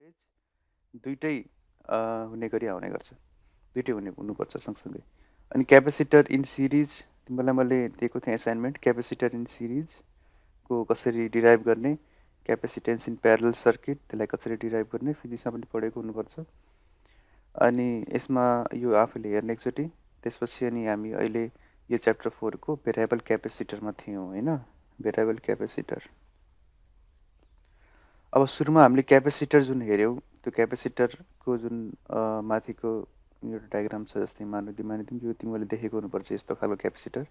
Voltage दुइटै हुने गरी आउने गर्छ, दुइटै हुनुपर्छ सँगसँगै। अनि क्यापेसिटर इन सिरिज तिमीलाई मैले दिएको थिएँ एसाइनमेन्ट, क्यापेसिटर इन सिरिजको कसरी डिराइभ गर्ने, क्यापेसिटेन्स इन प्यारल सर्किट त्यसलाई कसरी डिराइभ गर्ने फिजिक्समा पनि पढेको हुनुपर्छ। अनि यसमा यो आफूले हेर्ने एकचोटि, त्यसपछि अनि हामी अहिले यो च्याप्टर 4 को भेरिएबल क्यापेसिटरमा थियौँ होइन, भेरिएबल क्यापेसिटर। अब सुरुमा हामीले क्यापेसिटर जुन हेऱ्यौँ त्यो क्यापेसिटरको जुन माथिको एउटा डायग्राम छ, जस्तै मानिदिउँ यो तिमीले देखेको हुनुपर्छ यस्तो खालको क्यापेसिटर,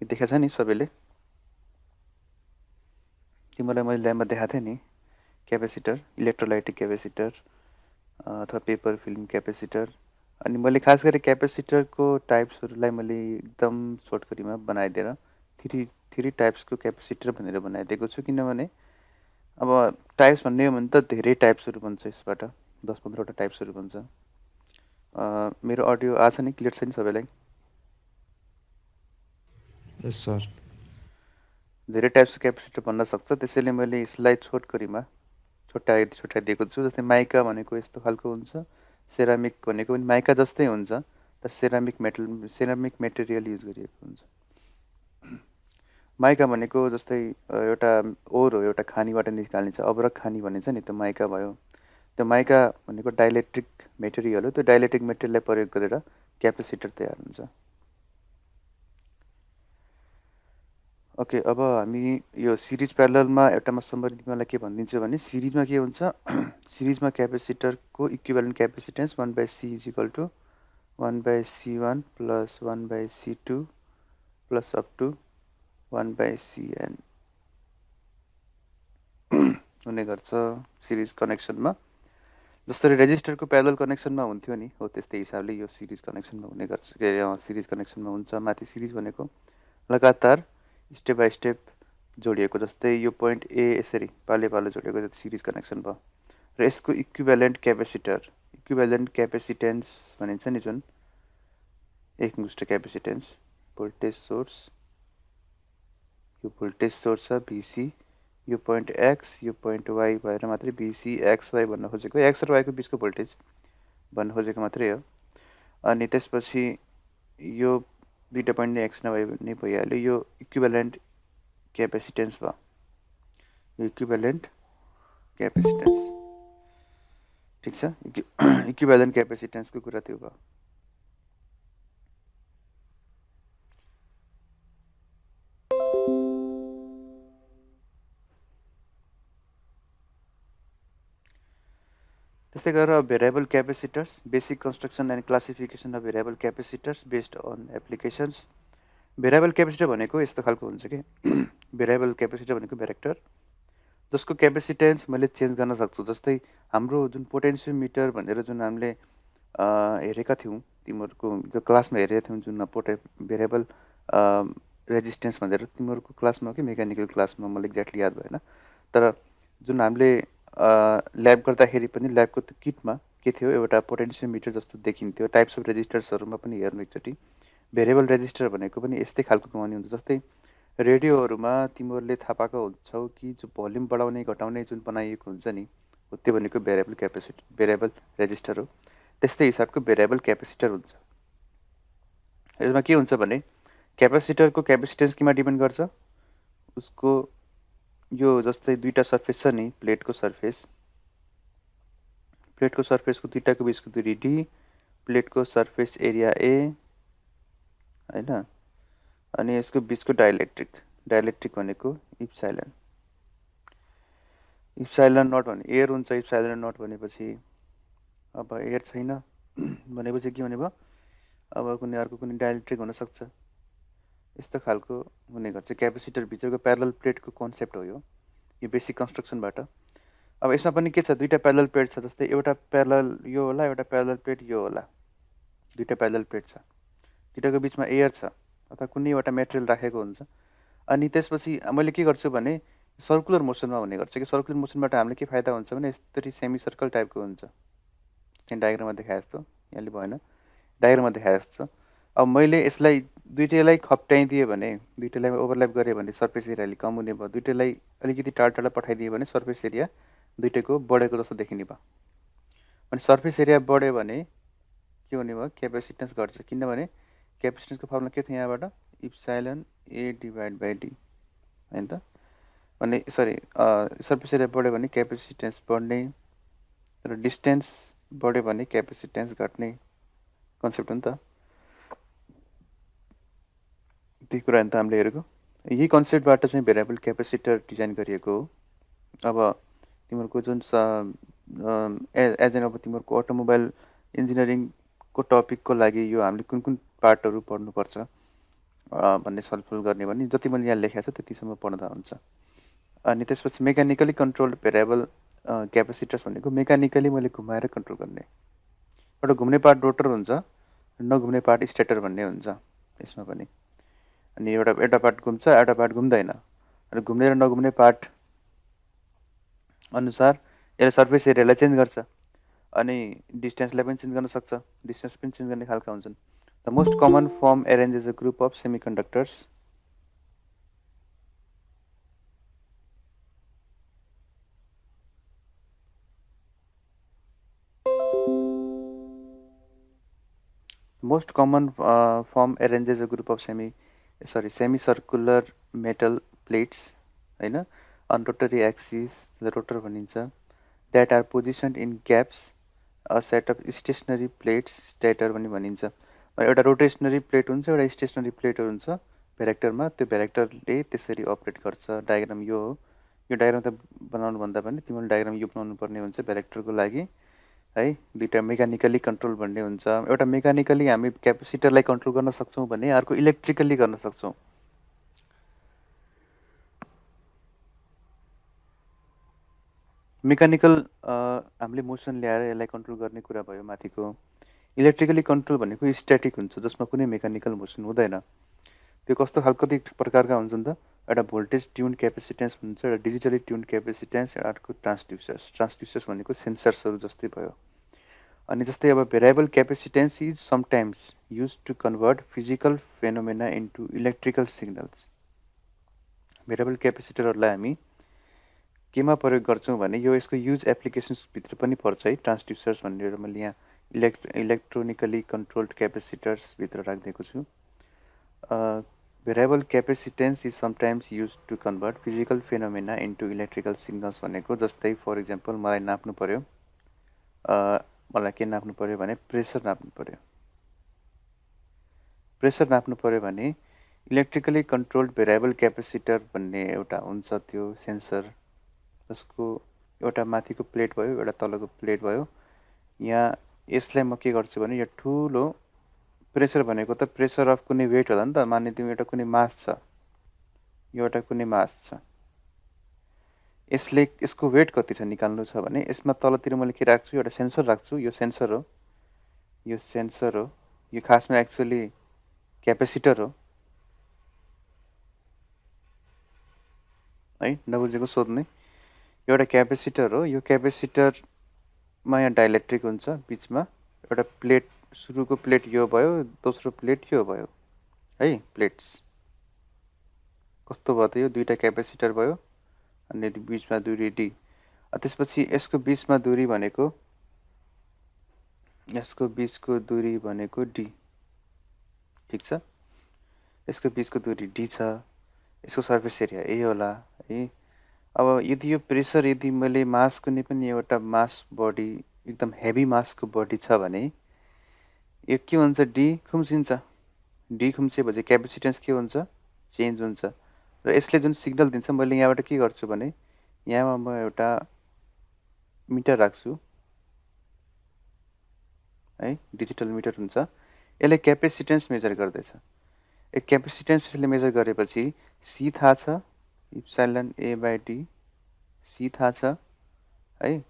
यो देखेको छ नि सबैले, तिमीलाई मैले ल्याबमा देखाएको थिएँ नि क्यापेसिटर, इलेक्ट्रोलाइटिक क्यापेसिटर अथवा पेपर फिल्म क्यापेसिटर। अनि मैले खास गरी क्यापेसिटरको टाइप्सहरूलाई मैले एकदम सर्टकरीमा बनाइदिएर थ्री टाइप्सको क्यापेसिटर भनेर बनाइदिएको छु, किनभने अब टाइप्स भन्ने हो भने त धेरै टाइप्सहरू बन्छ, यसबाट 10-15वटा टाइप्सहरू बन्छ। मेरो अडियो आछ नि, क्लियर छ नि सबैलाई? यस सर। धेरै टाइप्सको क्यापेसिटर भन्न सक्छ, त्यसैले मैले यसलाई छोटकरीमा छुट्याइदिएको छु। जस्तै माइका भनेको यस्तो खालको हुन्छ, सेरामिक भनेको पनि माइका जस्तै हुन्छ तर सेरामिक मेटेरियल युज गरिएको हुन्छ। माइका भनेको जस्तै एउटा ओर हो, एउटा खानीबाट निकालिन्छ, अवरक खानी भनिन्छ नि, त्यो माइका भयो। त्यो माइका भनेको डाइलेक्ट्रिक मेटेरियल हो, त्यो डाइलेक्ट्रिक मेटेरियललाई प्रयोग गरेर क्यापेसिटर तयार हुन्छ। ओके, अब हामी यो सिरिज प्यारललमा एउटा समरी तिमीलाई के भनिदिन्छु भने, सिरिजमा के हुन्छ सिरिजमा क्यापेसिटरको equivalent capacitance 1/C = 1/C1 + 1/C2 + up to 1/Cn हुने गर्छ सिरिज कनेक्सनमा। जसरी रेजिस्टरको प्यारलल कनेक्सनमा हुन्थ्यो नि, हो त्यस्तै हिसाबले यो सिरिज कनेक्सनमा हुने गर्छ। सिरिज कनेक्सनमा हुन्छ। माथि सिरिज भनेको लगातार स्टेप बाई स्टेप जोडिएको, जस्तै यो पोइन्ट ए यसरी पाले पालो जोडिएको सिरिज कनेक्सन भयो। र यसको इक्विभ्यालेन्ट क्यापेसिटेन्स भनिन्छ नि, जुन एकमुष्ट क्यापेसिटेन्स, भोल्टेज सोर्स, यो भोल्टेज सोर्स छ भिसी, यो पोइन्ट एक्स, यो पोइन्ट वाई भएर मात्रै भिसी एक्स वाई भन्न खोजेको, एक्स र वाईको बिचको भोल्टेज भन्न खोजेको मात्रै हो। अनि त्यसपछि यो दुईवटा पोइन्ट नै एक्स नभए नै भइहाल्यो, यो इक्विभ्यालेन्ट क्यापेसिटेन्स भयो, यो इक्विभ्यालेन्ट क्यापेसिटेन्स, ठिक छ। इक्विभ्यालेन्ट क्यापेसिटेन्सको कुरा त्यो भयो। त्यस्तै गरेर variable capacitors, basic construction and classification of variable capacitors based on applications. Variable capacitor भनेको यस्तो खालको हुन्छ कि भेरिएबल क्यापेसिटर भनेको भेक्टर, जसको क्यापेसिटेन्स मैले चेन्ज गर्न सक्छु। जस्तै हाम्रो जुन पोटेन्सियोमिटर भनेर जुन हामीले हेरेका थियौँ, तिमीहरूको क्लासमा हेरेका थियौँ, जुन भेरिएबल रेजिस्टेन्स भनेर तिमीहरूको क्लासमा कि मेकानिकल क्लासमा, मलाई एक्ज्याक्टली याद भएन, तर जुन हामीले ल्याब गर्दाखेरि पनि ल्याबको त्यो किटमा के थियो, एउटा पोटेन्सियोमिटर जस्तो देखिन्थ्यो। टाइप्स अफ रेजिस्टर्सहरूमा पनि हेर्नु एकचोटि, भेरिएबल रेजिस्टर भनेको पनि यस्तै खालको कमाउने हुन्छ। जस्तै रेडियोहरूमा तिमीहरूले थाहा पाएको हुन्छौ कि जो भोल्युम बढाउने घटाउने जुन बनाइएको हुन्छ नि, त्यो भनेको भेरिएबल रेजिस्टर हो। त्यस्तै हिसाबको भेरिएबल क्यापेसिटर हुन्छ। यसमा के हुन्छ भने क्यापेसिटरको क्यापेसिटेन्स केमा डिपेन्ड गर्छ, उसको यो जस्तै दुईवटा सर्फेस छ नि, प्लेटको सर्फेसको दुईवटाको बिचको दूरी डी, प्लेटको सर्फेस एरिया ए होइन, अनि यसको बिचको डाइलेक्ट्रिक भनेको इप्साइलन नट भने एयर हुन्छ, इप्साइलन नट भनेपछि अब एयर छैन भनेपछि के हुने भयो, अब कुनै अर्को कुनै डाइलेक्ट्रिक हुनसक्छ। यस्तो खालको हुने गर्छ। क्यापेसिटर भित्रको प्यारलल प्लेटको कन्सेप्ट हो यो बेसिक कन्स्ट्रक्सनबाट। अब यसमा पनि के छ, दुईवटा प्यारलल प्लेट छ, जस्तै एउटा प्यारलल यो होला, एउटा प्यारलल प्लेट यो होला, दुईवटा प्यारलल प्लेट छ, दुईवटाको बिचमा एयर छ अथवा कुनै एउटा मेटेरियल राखेको हुन्छ। अनि त्यसपछि मैले के गर्छु भने सर्कुलर मोसनमा हुने गर्छ कि सर्कुलर मोसनबाट हामीले के फाइदा हुन्छ भने यस्तरी सेमी सर्कल टाइपको हुन्छ, त्यहाँ डायग्राममा देखाए जस्तो, यहाँले भएन, डायग्राममा देखाए जस्तो। अब मैले यसलाई दुईटैलाई खप्टाइदिएँ भने, दुईटैलाई ओभरल्याप गरेँ भने सर्फेस एरिया अलिक कम हुने भयो, दुईटैलाई अलिकति टाढा टाढा पठाइदिएँ भने सर्फेस एरिया दुईटैको बढेको जस्तो देखिने भयो। अनि सर्फेस एरिया बढ्यो भने के हुने भयो, क्यापेसिटेन्स घट्छ। किनभने क्यापेसिटेन्सको फर्मुला के थियो यहाँबाट, epsilon A divide by D हैन त। भने सरी सर्फेस एरिया बढ्यो भने क्यापेसिटेन्स बढ्ने र डिस्टेन्स बढ्यो भने क्यापेसिटेन्स घट्ने कन्सेप्ट हो नि त। त्यही कुरा त हामीले हेरेको। यही कन्सेप्टबाट चाहिँ भेरिएबल क्यापेसिटर डिजाइन गरिएको हो। अब तिमीहरूको जुन एज एन अब तिमीहरूको अटोमोबाइल इन्जिनियरिङको टपिकको लागि यो हामीले कुन कुन पार्टहरू पढ्नुपर्छ भन्ने छलफल गर्ने भने जति मैले यहाँ लेखेको छु त्यतिसम्म पढ्दा हुन्छ। अनि त्यसपछि मेकानिकली कन्ट्रोल्ड भेरिएबल क्यापेसिटर्स भनेको मेकानिकली मैले घुमाएर कन्ट्रोल गर्ने। एउटा घुम्ने पार्ट रोटर हुन्छ, नघुम्ने पार्ट स्टेटर भन्ने हुन्छ यसमा पनि। अनि एउटा पार्ट घुम्छ, एउटा पार्ट घुम्दैन। अनि घुम्ने र नघुम्ने पार्ट अनुसार यसले सर्फेस एरियालाई चेन्ज गर्छ अनि डिस्टेन्सलाई पनि चेन्ज गर्न सक्छ। डिस्टेन्स पनि चेन्ज गर्ने खालका हुन्छन्। The most common form arranges a group of semiconductors. Most common form arranges a group of semi-circular metal plates हैन on rotary axis, the rotor भनिन्छ, that are positioned in gaps, a set of stationary plates, stator पनि भनिन्छ। एउटा रोटेशनरी plate हुन्छ, एउटा stationery प्लेटहरू हुन्छ भेक्टरमा। त्यो भेक्टरले त्यसरी अपरेट गर्छ। डायग्राम यो हो। यो डायग्राम त बनाउनु भन्दा पनि तिमीले डायग्राम यो बनाउनु पर्ने हुन्छ भेक्टरको लागि है। दुईटा मेकानिकली कन्ट्रोल भन्ने हुन्छ। एउटा मेकानिकली हामी क्यापेसिटरलाई कन्ट्रोल गर्न सक्छौँ भने अर्को इलेक्ट्रिकली गर्न सक्छौँ। मेकानिकल हामीले मोसन ल्याएर यसलाई कन्ट्रोल गर्ने कुरा भयो माथिको। इलेक्ट्रिकली कन्ट्रोल भनेको स्ट्याटिक हुन्छ जसमा कुनै मेकानिकल मोसन हुँदैन। त्यो कस्तो खालको प्रकारका हुन्छन् त, एउटा भोल्टेज ट्युन क्यापेसिटेन्स हुन्छ, एउटा डिजिटली ट्युन क्यापेसिटेन्स, एउटा अर्को ट्रान्सड्युसर्स। ट्रान्सड्युसर्स भनेको सेन्सर्सहरू जस्तै भयो। अनि जस्तै अब variable capacitance is sometimes use to convert physical phenomena into electrical signals. Variable क्यापेसिटरहरूलाई हामी केमा प्रयोग गर्छौँ भने यो यसको युज एप्लिकेसन्सभित्र पनि पर्छ है। ट्रान्सड्युसर्स भनेर मैले यहाँ इलेक्ट्रोनिकली कन्ट्रोल्ड क्यापेसिटर्सभित्र राखिदिएको छु। Variable capacitance is sometimes use to convert physical phenomena into electrical signals भनेको जस्तै फर इक्जाम्पल मलाई नाप्नु पर्यो, मलाई के नाप्नु पर्यो भने प्रेसर नाप्नु पर्यो। प्रेसर नाप्नु पर्यो भने इलेक्ट्रिकली कन्ट्रोल्ड भेरिएबल क्यापेसिटर भन्ने एउटा हुन्छ त्यो सेन्सर, जसको एउटा माथिको प्लेट भयो, एउटा तलको प्लेट भयो। यहाँ यसलाई म के गर्छु भने यो ठुलो प्रेसर भनेको त प्रेसर अफ कुनै वेट होला नि त। मानिदिउँ एउटा कुनै मास छ, यो एउटा कुनै मास छ, यसले यसको वेट कति छ निकाल्नु छ भने यसमा तलतिर मैले के राख्छु, एउटा सेन्सर राख्छु। यो सेन्सर हो, यो सेन्सर हो। यो खासमा एक्चुअली क्यापेसिटर हो है, नबुझेको सोध्ने। एउटा क्यापेसिटर हो। यो क्यापेसिटरमा यहाँ डाइलेक्ट्रिक हुन्छ बिचमा। एउटा प्लेट, सुरुको प्लेट यो भयो, दोस्रो प्लेट यो भयो है। प्लेट्स कस्तो भयो त, यो दुईटा क्यापेसिटर भयो अनि बिचमा दूरी डी। त्यसपछि यसको बिचमा दूरी भनेको, यसको बिचको दूरी भनेको डी, ठिक छ। यसको बिचको दूरी डी छ। यसको सर्फेस एरिया ए होला है। अब यदि यो प्रेसर, यदि मैले मास कुनै पनि एउटा मास बडी, एकदम हेभी मासको बडी छ भने यो के हुन्छ, डी खुम्चिन्छ। डी खुम्चिएपछि क्यापेसिटेन्स के हुन्छ, चेन्ज हुन्छ। र यसले जुन सिग्नल दिन्छ, मैले यहाँबाट के गर्छु भने यहाँमा म एउटा मिटर राख्छु है, डिजिटल मिटर हुन्छ। यसले क्यापेसिटेन्स मेजर गर्दैछ। एक क्यापेसिटेन्स यसले मेजर गरेपछि सी थाहा छ, epsilon A by D, C थाहा छ है।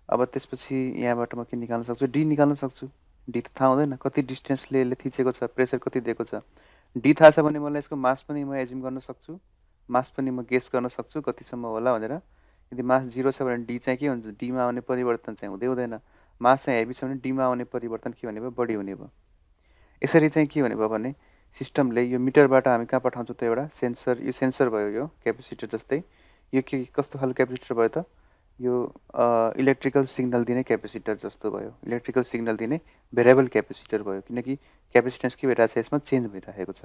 अब त्यसपछि यहाँबाट म के निकाल्न सक्छु, डी निकाल्न सक्छु। डी त थाहा हुँदैन, कति डिस्टेन्सले यसले थिचेको छ, प्रेसर कति दिएको छ। डी थाहा छ भने मलाई यसको मास पनि म एज्युम गर्न सक्छु, मास पनि म गेस गर्न सक्छु कतिसम्म होला भनेर। यदि मास 0 छ भने डी चाहिँ के हुन्छ, डीमा आउने परिवर्तन चाहिँ हुँदैन। मास चाहिँ हेभी छ भने डीमा आउने परिवर्तन के हुने भयो, बढी हुने भयो। यसरी चाहिँ के हुने भयो भने सिस्टमले यो मिटरबाट हामी कहाँ पठाउँछौँ त, एउटा सेन्सर। यो सेन्सर भयो, यो क्यापेसिटर जस्तै। यो के कस्तो खालको क्यापेसिटर भयो त, यो इलेक्ट्रिकल सिग्नल दिने क्यापेसिटर जस्तो भयो, इलेक्ट्रिकल सिग्नल दिने भेरिएबल क्यापेसिटर भयो, किनकि क्यापेसिटेन्स के भइरहेको छ यसमा चेन्ज भइरहेको छ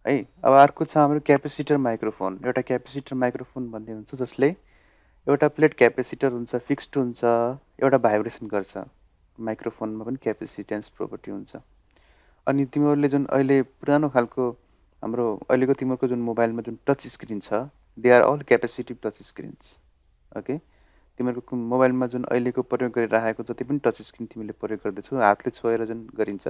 है। अब अर्को छ हाम्रो क्यापेसिटर माइक्रोफोन। एउटा क्यापेसिटर माइक्रोफोन भन्ने हुन्छ जसले एउटा प्लेट क्यापेसिटर हुन्छ, फिक्स्ड हुन्छ, एउटा भाइब्रेसन गर्छ। माइक्रोफोनमा पनि क्यापेसिटेन्स प्रोपर्टी हुन्छ। अनि तिमीहरूले जुन अहिले पुरानो खालको हाम्रो अहिलेको तिमीहरूको जुन मोबाइलमा जुन टच स्क्रिन छ, they are all capacitive touch screens. Okay, तिमीहरूको मोबाइलमा जुन अहिलेको प्रयोग गरिरहेको जति पनि टच स्क्रिन तिमीले प्रयोग गर्दैछौ, हातले छोएर जुन गरिन्छ,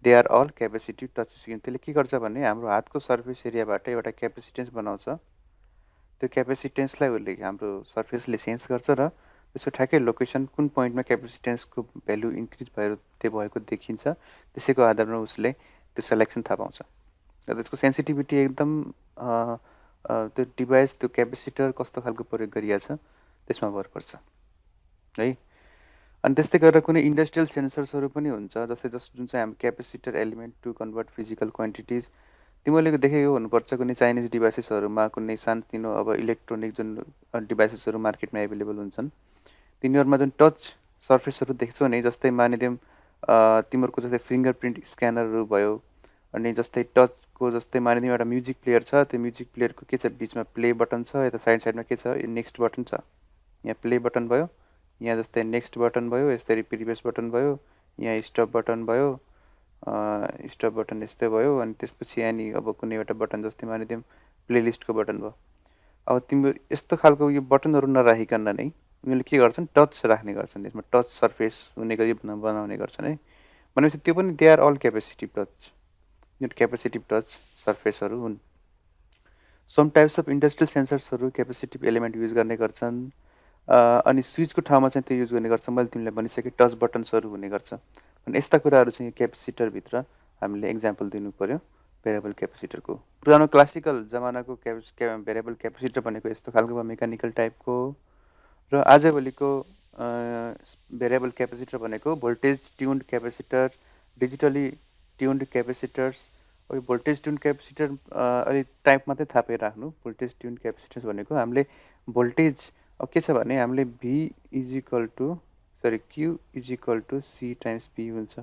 they are all capacitive touch screen. त्यसले के गर्छ भने हाम्रो हातको सर्फेस एरियाबाट एउटा क्यापेसिटेन्स बनाउँछ। त्यो क्यापेसिटेन्सलाई उसले हाम्रो सर्फेसले सेन्स गर्छ र त्यसको ठ्याक्कै लोकेसन कुन पोइन्टमा क्यापेसिटेन्सको भ्यालु इन्क्रिज भएर त्यो भएको देखिन्छ, त्यसैको आधारमा उसले त्यो सेलेक्सन थाहा पाउँछ र त्यसको सेन्सिटिभिटी एकदम त्यो डिभाइस, त्यो क्यापेसिटर कस्तो खालको प्रयोग गरिएको छ त्यसमा भर पर्छ है। अनि त्यस्तै गरेर कुनै इन्डस्ट्रियल सेन्सर्सहरू पनि हुन्छ, जस्तै जुन चाहिँ हाम्रो capacitor element to convert physical quantities. तिमीहरूले देखेको हुनुपर्छ कुनै चाइनिज डिभाइसेसहरूमा कुनै सानोतिनो अब इलेक्ट्रोनिक जुन डिभाइसेसहरू मार्केटमा एभाइलेबल हुन्छन्, तिनीहरूमा जुन टच सर्फेसहरू देख्छौ नि, जस्तै मानिदिउँ तिमीहरूको जस्तै फिङ्गर प्रिन्ट स्क्यानरहरू भयो, अनि जस्तै टचको जस्तै मानिदिउँ एउटा म्युजिक प्लेयर छ, त्यो म्युजिक प्लेयरको के छ, बिचमा प्ले बटन छ, यता साइड साइडमा के छ, नेक्स्ट बटन छ। यहाँ प्ले बटन भयो, यहाँ जस्तै नेक्स्ट बटन भयो, यसरी प्रिभियस बटन भयो, यहाँ स्टप बटन भयो, स्टप बटन यस्तै भयो। अनि त्यसपछि यहाँ अब कुनै एउटा बटन जस्तै मानिदिउँ प्लेलिस्टको बटन भयो। अब तिम्रो यस्तो खालको यो बटनहरू नराखिकन नै उनीहरूले के गर्छन्, टच राख्ने गर्छन्, यसमा टच सर्फेस हुने गरी बनाउने गर्छन् है। भनेपछि त्यो पनि they are all capacitive touch, यो क्यापेसिटिभ टच सर्फेसहरू हुन्। सम टाइप्स अफ इन्डस्ट्रियल सेन्सर्सहरू क्यापेसिटिभ एलिमेन्ट युज गर्ने गर्छन्। अनि स्विचको ठाउँमा चाहिँ त्यो युज गर्ने गर्छ, मैले तिमीलाई भनिसकेँ टच बटन्सहरू हुने गर्छ। अनि यस्ता कुराहरू चाहिँ क्यापेसिटरभित्र हामीले एक्जाम्पल दिनु पऱ्यो भेरिएबल क्यापेसिटरको। पुरानो क्लासिकल जमानाको भेरिएबल क्यापेसिटर भनेको यस्तो खालको मेकानिकल टाइपको, र आजभोलिको भेरिएबल क्यापेसिटर भनेको voltage tuned capacitor, digitally tuned capacitors. अब यो भोल्टेज ट्युन्ड क्यापेसिटर अलिक टाइप मात्रै थाहा पाइराख्नु। भोल्टेज ट्युन्ड क्यापेसिटर्स भनेको हामीले भोल्टेज अब के छ भने हामीले Q equal to C times P हुन्छ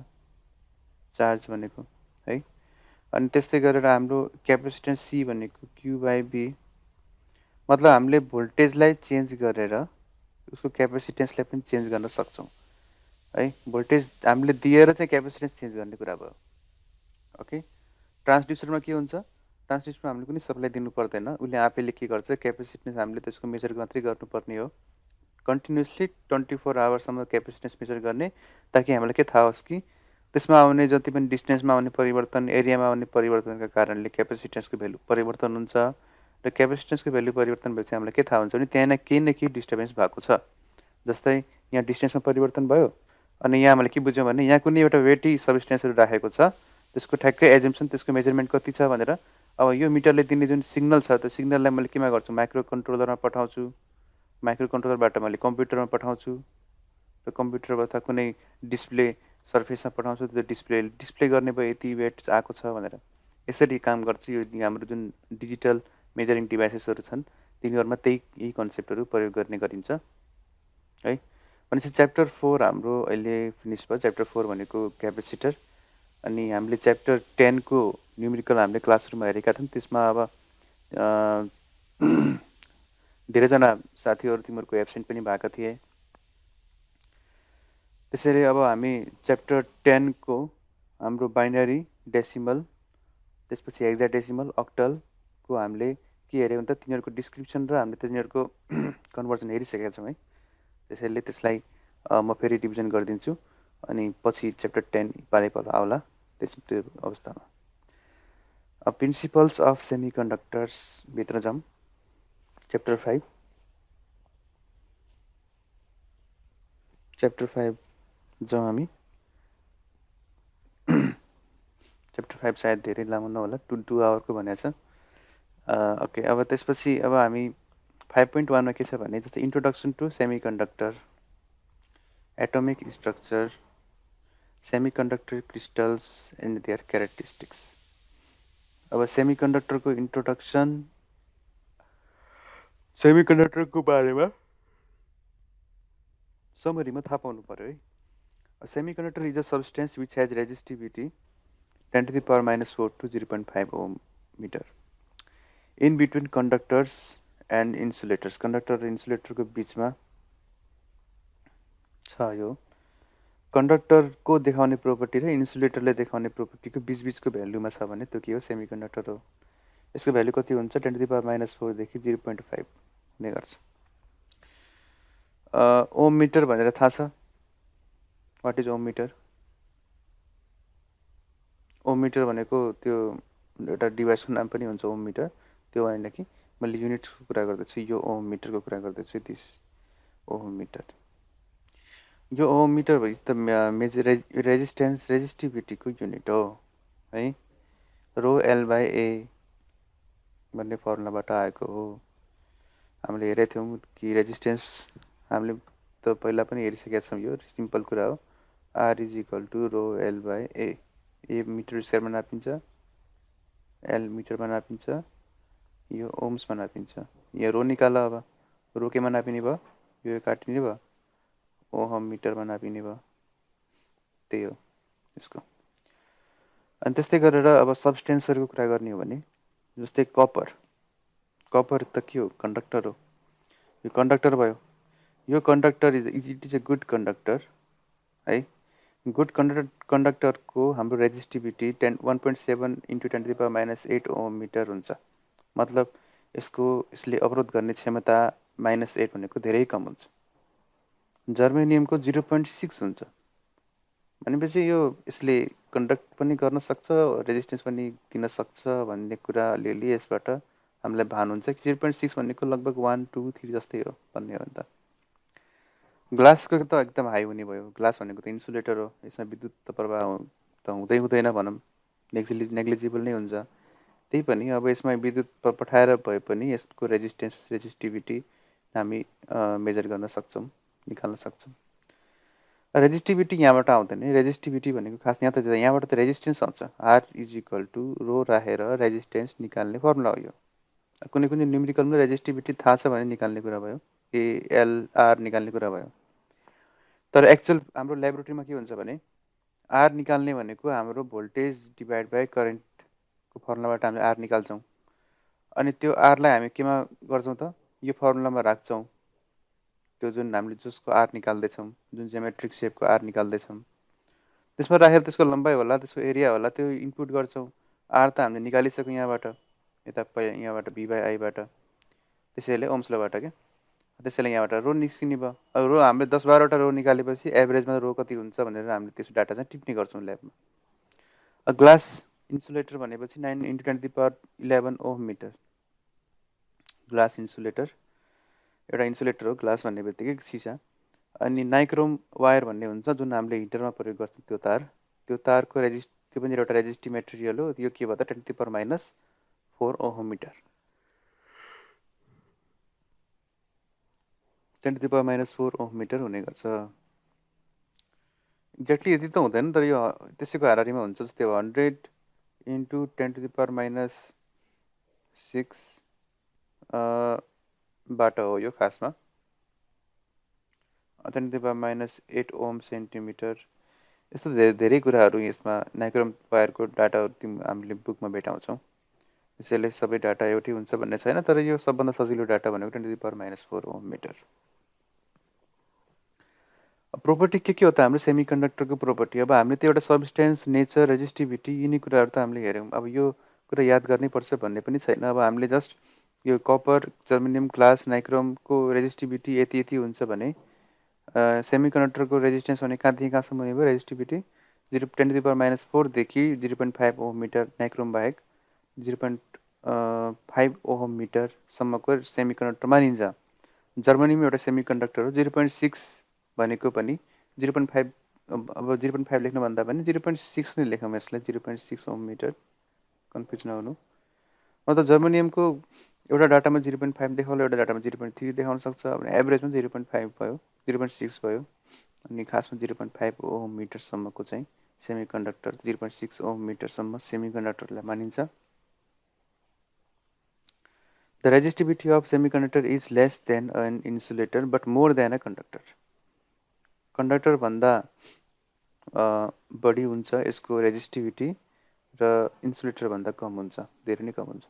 चार्ज भनेको है। अनि त्यस्तै गरेर हाम्रो क्यापेसिटेन्स सी भनेको क्यु बाई बी, मतलब हामीले भोल्टेजलाई चेन्ज गरेर उसको क्यापेसिटेन्सलाई पनि चेन्ज गर्न सक्छौँ है। भोल्टेज हामीले दिएर चाहिँ क्यापेसिटेन्स चेन्ज गर्ने कुरा भयो। ओके, ट्रान्सड्युसरमा के हुन्छ, ट्रान्सड्युसरमा हामीले कुनै सप्लाई दिनु पर्दैन, उसले आफैले के गर्छ, क्यापेसिटेन्स हामीले त्यसको मेजर मात्रै गर्नुपर्ने हो। कन्टिन्युसली 24 आवरसम्म क्यापेसिटेन्स मेजर गर्ने, ताकि हामीलाई के थाहा होस् कि त्यसमा आउने जति पनि डिस्टेन्समा आउने परिवर्तन, एरियामा आउने परिवर्तनका कारणले क्यापेसिटेन्सको भ्यालु परिवर्तन हुन्छ। र क्यापेसिटेन्सको भ्यालु परिवर्तन भएपछि हामीलाई के थाहा हुन्छ भने त्यहाँ केही न केही डिस्टर्बेन्स भएको छ। जस्तै यहाँ डिस्टेन्समा परिवर्तन भयो, अनि यहाँ हामीले के बुझ्यौँ भने यहाँ कुनै एउटा वेटी सब्सटेन्सहरू राखेको छ, त्यसको ठ्याक्कै एजम्सन, त्यसको मेजरमेन्ट कति छ भनेर। अब यो मिटरले दिने जुन सिग्नल छ, त्यो सिग्नललाई मैले केमा गर्छु, माइक्रो कन्ट्रोलरमा पठाउँछु, माइक्रो कन्ट्रोलरबाट मैले कम्प्युटरमा पठाउँछु, र कम्प्युटरबाट कुनै डिस्प्ले सर्फेसमा पठाउँछु, त्यो डिस्प्ले गर्ने भयो यति वेट आएको छ भनेर। यसरी काम गर्छ यो हाम्रो जुन डिजिटल मेजरिङ डिभाइसेसहरू छन्, तिनीहरूमा यही कन्सेप्टहरू प्रयोग गर्ने गरिन्छ है। भनेपछि च्याप्टर 4 हाम्रो अहिले फिनिस भयो। च्याप्टर 4 भनेको क्यापेसिटर। अनि हामीले च्याप्टर 10 को न्युमेरिकल हामीले क्लासरुममा हेरेका थियौँ। त्यसमा अब धेरैजना साथीहरू तिमीहरूको एब्सेन्ट पनि भएका थिए। त्यसैले अब हामी च्याप्टर 10 को हाम्रो बाइनरी, डेसिमल, त्यसपछि हेक्साडेसिमल, अक्टलको हामीले के हेऱ्यौँ भने त तिनीहरूको डिस्क्रिप्सन र हामीले तिनीहरूको कन्भर्जन हेरिसकेका छौँ है। त्यसैले त्यसलाई म फेरि डिभिजन गरिदिन्छु, अनि पछि च्याप्टर 10 पालै पालो आउला त्यो अवस्थामा। प्रिन्सिपल्स अफ सेमिकन्डक्टर्स भित्र जाउँ। च्याप्टर 5 जाउँ हामी। च्याप्टर 5 सायद धेरै लामो नहोला, 2 आवरको भनेको छ। ओके, अब त्यसपछि अब हामी 5.1 मा के छ भने जस्तै introduction to semiconductor, atomic structure, semiconductor crystals and their characteristics. अब सेमिकन्डक्टरको इन्ट्रोडक्सन, सेमिकन्डक्टरको बारेमा समरीमा थाहा पाउनु पर्यो है। Semiconductor is a substance which has resistivity 10⁻⁻4 to 0.5 ohm meter in between conductors and insulators. Conductor र इन्सुलेटरको बिचमा छ यो। कन्डक्टरको देखाउने प्रोपर्टी र इन्सुलेटरले देखाउने प्रोपर्टीको बिचबिचको भ्यालुमा छ भने त्यो के हो? सेमिकन्डक्टर हो। यसको भ्यालु कति हुन्छ? 10⁻⁻4 देखि 0.5 हुने गर्छ। ओम मिटर भनेर थाहा छ। What is ohm metre? Ohm metre भनेको त्यो एउटा डिभाइसको नाम पनि हुन्छ ओम मिटर, त्यो होइन कि मैले युनिट्सको कुरा गर्दैछु। यो ओम मिटरको कुरा गर्दैछु। दिस ओम मिटर, यो ओम मिटर भएपछि त मेजर रेजिस्टिभिटीको युनिट हो है। रो एल बाई ए भन्ने फर्मुलाबाट आएको हो। हामीले हेरेको थियौँ कि रेजिस्टेन्स हामीले त पहिला पनि हेरिसकेका छौँ। यो सिम्पल कुरा हो। R is equal to rho L by A. A metre स्क्वायरमा नापिन्छ, एल मिटरमा नापिन्छ, यो ओम्समा नापिन्छ। यहाँ रो निकाल। अब रो केमा नापिने भयो? यो काटिने भयो, ओहम मिटरमा नापिने भयो। त्यही हो यसको। अनि त्यस्तै गरेर अब सब्सटेन्सहरूको कुरा गर्ने हो भने जस्तै कपर। कपर त के हो? कन्डक्टर हो। यो कन्डक्टर भयो। यो conductor it is a good conductor है। गुड कन्डक्टरको हाम्रो रेजिस्टिभिटी 1.7 × 10⁻⁸ ओम मिटर हुन्छ। मतलब यसले अवरोध गर्ने क्षमता -8 भनेको धेरै कम हुन्छ। जर्मेनियमको 0.6 हुन्छ भनेपछि यसले कन्डक्ट पनि गर्न सक्छ, रेजिस्टेन्स पनि दिन सक्छ भन्ने कुरा अलिअलि यसबाट हामीलाई भान हुन्छ कि 0.6 भनेको लगभग 1, 2, 3 जस्तै हो भन्ने हो नि त। ग्लासको त एकदम हाई हुने भयो। ग्लास भनेको त इन्सुलेटर हो। यसमा विद्युत प्रवाह त हुँदैन भनौँ, नेग्लिजिबल नै हुन्छ। त्यही पनि अब यसमा विद्युत पठाएर भए पनि यसको रेजिस्टिभिटी हामी मेजर गर्न सक्छौँ, निकाल्न सक्छौँ। रेजिस्टिभिटी यहाँबाट आउँदैन। रेजिस्टिभिटी भनेको खास यहाँबाट त रेजिस्टेन्स आउँछ। आर इज इक्वल टु रो राखेर रेजिस्टेन्स निकाल्ने फर्मुला हो यो। कुनै कुनै न्युमेरिकलमा रेजिस्टिभिटी थाहा छ भने निकाल्ने कुरा भयो, एएलआर निकाल्ने कुरा भयो। तर एक्चुअल हाम्रो ल्याबोरेटरीमा के हुन्छ भने आर निकाल्ने भनेको हाम्रो भोल्टेज डिभाइड बाई करेन्टको फर्मुलाबाट हामीले आर निकाल्छौँ। अनि त्यो आरलाई हामी केमा गर्छौँ त? यो फर्मुलामा राख्छौँ। त्यो जुन हामीले जसको आर निकाल्दैछौँ, जुन जियोमेट्रिक सेपको आर निकाल्दैछौँ, त्यसमा राखेर त्यसको लम्बाइ होला, त्यसको एरिया होला, त्यो इनपुट गर्छौँ। आर त हामीले निकालिसक्यौँ यहाँबाट, यहाँबाट भी बाई आईबाट, त्यसैले ओम्स लबाट क्या। त्यसैले यहाँबाट रो निस्किने भयो। अब रो हामीले 10-12वटा रो निकालेपछि एभरेजमा रो कति हुन्छ भनेर हामीले त्यस डाटा चाहिँ टिप्ने गर्छौँ ल्याबमा। ग्लास इन्सुलेटर भनेपछि 9 × 10⁻11 ओम मिटर। ग्लास इन्सुलेटर एउटा इन्सुलेटर हो। ग्लास भन्ने बित्तिकै सिसा। अनि नाइक्रोम वायर भन्ने हुन्छ जुन हामीले हिटरमा प्रयोग गर्छौँ। त्यो तारको त्यो पनि एउटा रेजिस्टिभ मेटेरियल हो। यो के भन्दा 10⁻⁴ ओम मिटर। 10⁻⁴ ओम मिटर हुने गर्छ। एक्ज्याक्टली यति त हुँदैन, तर यो त्यसैको हाराहारीमा हुन्छ। जस्तै 100 × 10⁻⁶ बाट हो यो खासमा। 10⁻⁸ ओम सेन्टिमिटर। यस्तो धेरै कुराहरू यसमा नाइक्रोम वायरको डाटा हामीले बुकमा भेटाउँछौँ। त्यसैले सबै डाटा एउटै हुन्छ भन्ने छैन, तर यो सबभन्दा सजिलो डाटा भनेको 10⁻⁴ ओम मिटर। प्रोपर्टी के हो त हाम्रो सेमिकन्डक्टरको प्रोपर्टी? अब हामीले त एउटा सब्सटेन्स, नेचर, रेजिस्टिभिटी यिनी कुराहरू त हामीले हेऱ्यौँ। अब यो कुरा याद गर्नै पर्छ भन्ने पनि छैन। अब हामीले जस्ट यो कपर, जर्मेनियम, ग्लास, नाइक्रोमको रेजिस्टिभिटी यति हुन्छ भने सेमिकन्डक्टरको रेजिस्टेन्स भने कहाँदेखि कहाँसम्म हुने भयो? रेजिस्टिभिटी 10⁻⁴ देखि 0.5 ओम मिटर नाइक्रोम बाहेक 0.5 ओम मिटरसम्मको सेमिकन्डक्टर मानिन्छ। जर्मनीमा एउटा सेमिकन्डक्टर हो। 0.6 भनेको पनि 0.5, अब 0.5 लेख्नुभन्दा पनि 0.6 नै लेखौँ यसलाई। 0.6 ओम मिटर, कन्फ्युज नहुनु। मतलब जर्मनियमको एउटा डाटामा 0.5 देखाउला, एउटा डाटामा 0.3 देखाउन सक्छ। एभरेजमा 0.5 भयो, 0.6 भयो। अनि खासमा 0.5 ओम मिटरसम्मको चाहिँ सेमिकन्डक्टर, 0.6 ओम मिटरसम्म सेमिकन्डक्टरलाई मानिन्छ। The resistivity of semiconductor is less than an insulator but more than a conductor. Conductor भन्दा बढी हुन्छ यसको रेजिस्टिभिटी र इन्सुलेटर भन्दा कम हुन्छ, धेरै नै कम हुन्छ।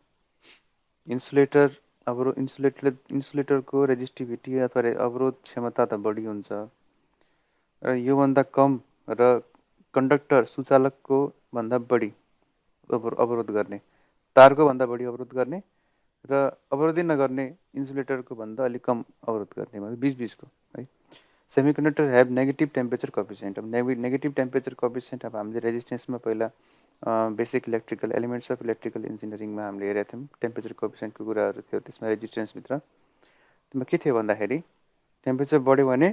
इन्सुलेटरको रेजिस्टिभिटी अथवा अवरोध क्षमता त बढी हुन्छ र योभन्दा कम र कन्डक्टर सुचालकको भन्दा बढी अवरोध गर्ने, तारको भन्दा बढी अवरोध गर्ने र अवरोधै नगर्ने इन्सुलेटरको भन्दा अलिक कम अवरोध गर्ने, मतलब बिचबिचको है। Semiconductor have negative temperature coefficient. अब नेगेटिभ टेम्परेचर कोएफिसिएन्ट अब हामीले रेजिस्टेन्समा पहिला basic electrical elements of electrical इन्जिनियरिङमा हामीले हेरेका थियौँ, टेम्परेचर कोएफिसिएन्टको कुराहरू थियो त्यसमा, रेजिस्टेन्सभित्र त्यसमा के थियो भन्दाखेरि टेम्परेचर बढ्यो भने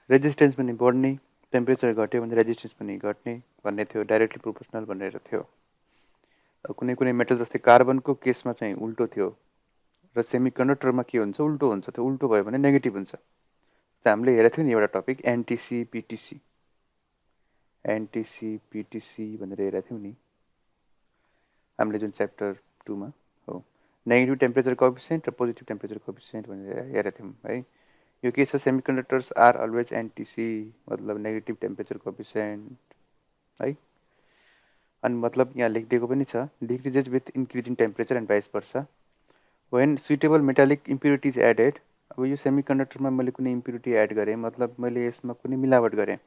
रेजिस्टेन्स पनि बढ्ने, टेम्परेचर घट्यो भने रेजिस्टेन्स पनि घट्ने भन्ने थियो, डाइरेक्टली प्रोपोर्सनल भनेर थियो। कुनै कुनै मेटल जस्तै कार्बनको केसमा चाहिँ उल्टो थियो र सेमिकन्डक्टरमा के हुन्छ, उल्टो हुन्छ। त्यो उल्टो भयो भने नेगेटिभ हुन्छ। हामीले हेरेको थियौँ नि एउटा टपिक एनटिसी पिटिसी भनेर हेरेको थियौँ नि हामीले जुन च्याप्टर 2 मा हो, नेगेटिभ टेम्परेचर कोएफिसिएन्ट र पोजिटिभ टेम्परेचर कोएफिसिएन्ट भनेर हेरेको थियौँ है। यो के छ, सेमिकन्डक्टर्स आर अलवेज एनटिसी, मतलब नेगेटिभ टेम्परेचर कोएफिसिएन्ट है। अनि मतलब यहाँ लेखिदिएको पनि छ, decreases with increasing temperature and vice versa when suitable metallic impurities added. अब यो सेमिकन्डक्टरमा मैले कुनै इम्प्युरिटी एड गरेँ, मतलब मैले यसमा कुनै मिलावट गरेँ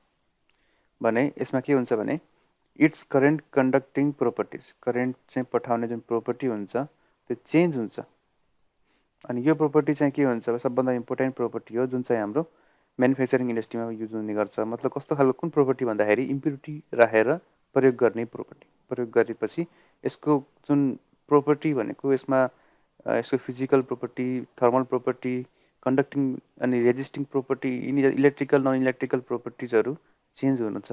भने यसमा के हुन्छ भने it's current conducting properties, current चाहिँ पठाउने जुन प्रोपर्टी हुन्छ त्यो चेन्ज हुन्छ। अनि यो प्रोपर्टी चाहिँ के हुन्छ, सबभन्दा इम्पोर्टेन्ट प्रोपर्टी हो जुन चाहिँ हाम्रो म्यानुफ्याक्चरिङ इन्डस्ट्रीमा युज हुने गर्छ। मतलब कस्तो खालको कुन प्रोपर्टी भन्दाखेरि इम्प्युरिटी राखेर प्रयोग गर्ने प्रोपर्टी। प्रयोग गरेपछि यसको जुन प्रोपर्टी भनेको यसमा यसको physical property, thermal property, conducting अनि रेजिस्टिङ प्रोपर्टी, यिनी इलेक्ट्रिकल नन इलेक्ट्रिकल प्रोपर्टिजहरू चेन्ज हुनु छ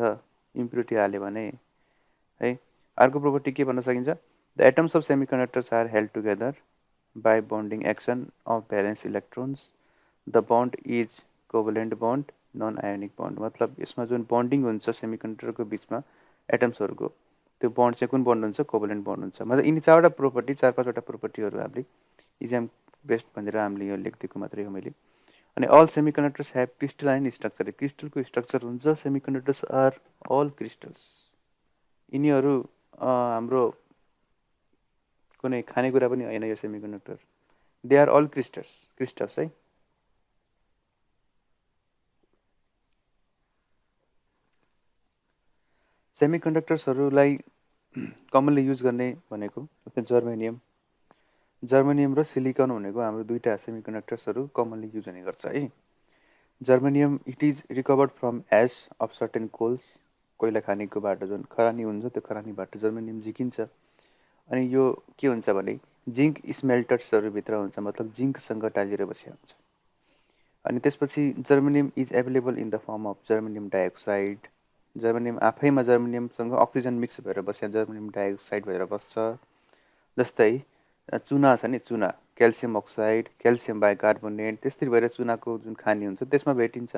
इम्प्युरिटी हाल्यो भने है। अर्को प्रोपर्टी के भन्न सकिन्छ, the atoms of semiconductors are held together by bonding action of valence electrons, the bond is covalent bond, non ionic bond. मतलब यसमा जुन बन्डिङ हुन्छ सेमिकन्डक्टरको बिचमा एटम्सहरूको, त्यो बन्ड चाहिँ कुन बन्ड हुन्छ, कोभलेन्ट बन्ड हुन्छ। मतलब यिनी चारवटा प्रोपर्टी, 4-5वटा प्रोपर्टीहरू हामीले इक्जाम बेस्ट भनेर हामीले यो लेखिदिएको मात्रै हो मैले। अनि all semiconductors have crystalline structure, क्रिस्टलको स्ट्रक्चर हुन्छ। सेमिकन्डक्टर्स आर अल क्रिस्टल्स, यिनीहरू हाम्रो कुनै खानेकुरा पनि होइन यो सेमिकन्डक्टर, दे आर अल क्रिस्टल्स है। सेमिकन्डक्टर्सहरूलाई कमनली युज गर्ने भनेको जर्मेनियम र सिलिकन भनेको हाम्रो दुईवटा सेमिकन्डक्टर्सहरू कमनली युज हुने गर्छ है। Germanium it is recovered from ash of certain coals, कोइला खानीको बाटो जुन खरानी हुन्छ त्यो खरानीबाट जर्मेनियम झिकिन्छ। अनि यो के हुन्छ भने जिङ्क स्मेल्टर्सहरूभित्र हुन्छ, मतलब जिङ्कसँग टालिएर बसेको हुन्छ। अनि त्यसपछि germanium is available in the form of germanium dioxide. Germanium आफैमा जर्मेनियमसँग अक्सिजन मिक्स भएर बसेको जर्मेनियम डाइअक्साइड भएर बस्छ। जस्तै चुना छ नि, चुना क्याल्सियम अक्साइड, क्याल्सियम बाइकार्बोनेट, त्यस्तै भएर चुनाको जुन खानी हुन्छ त्यसमा भेटिन्छ।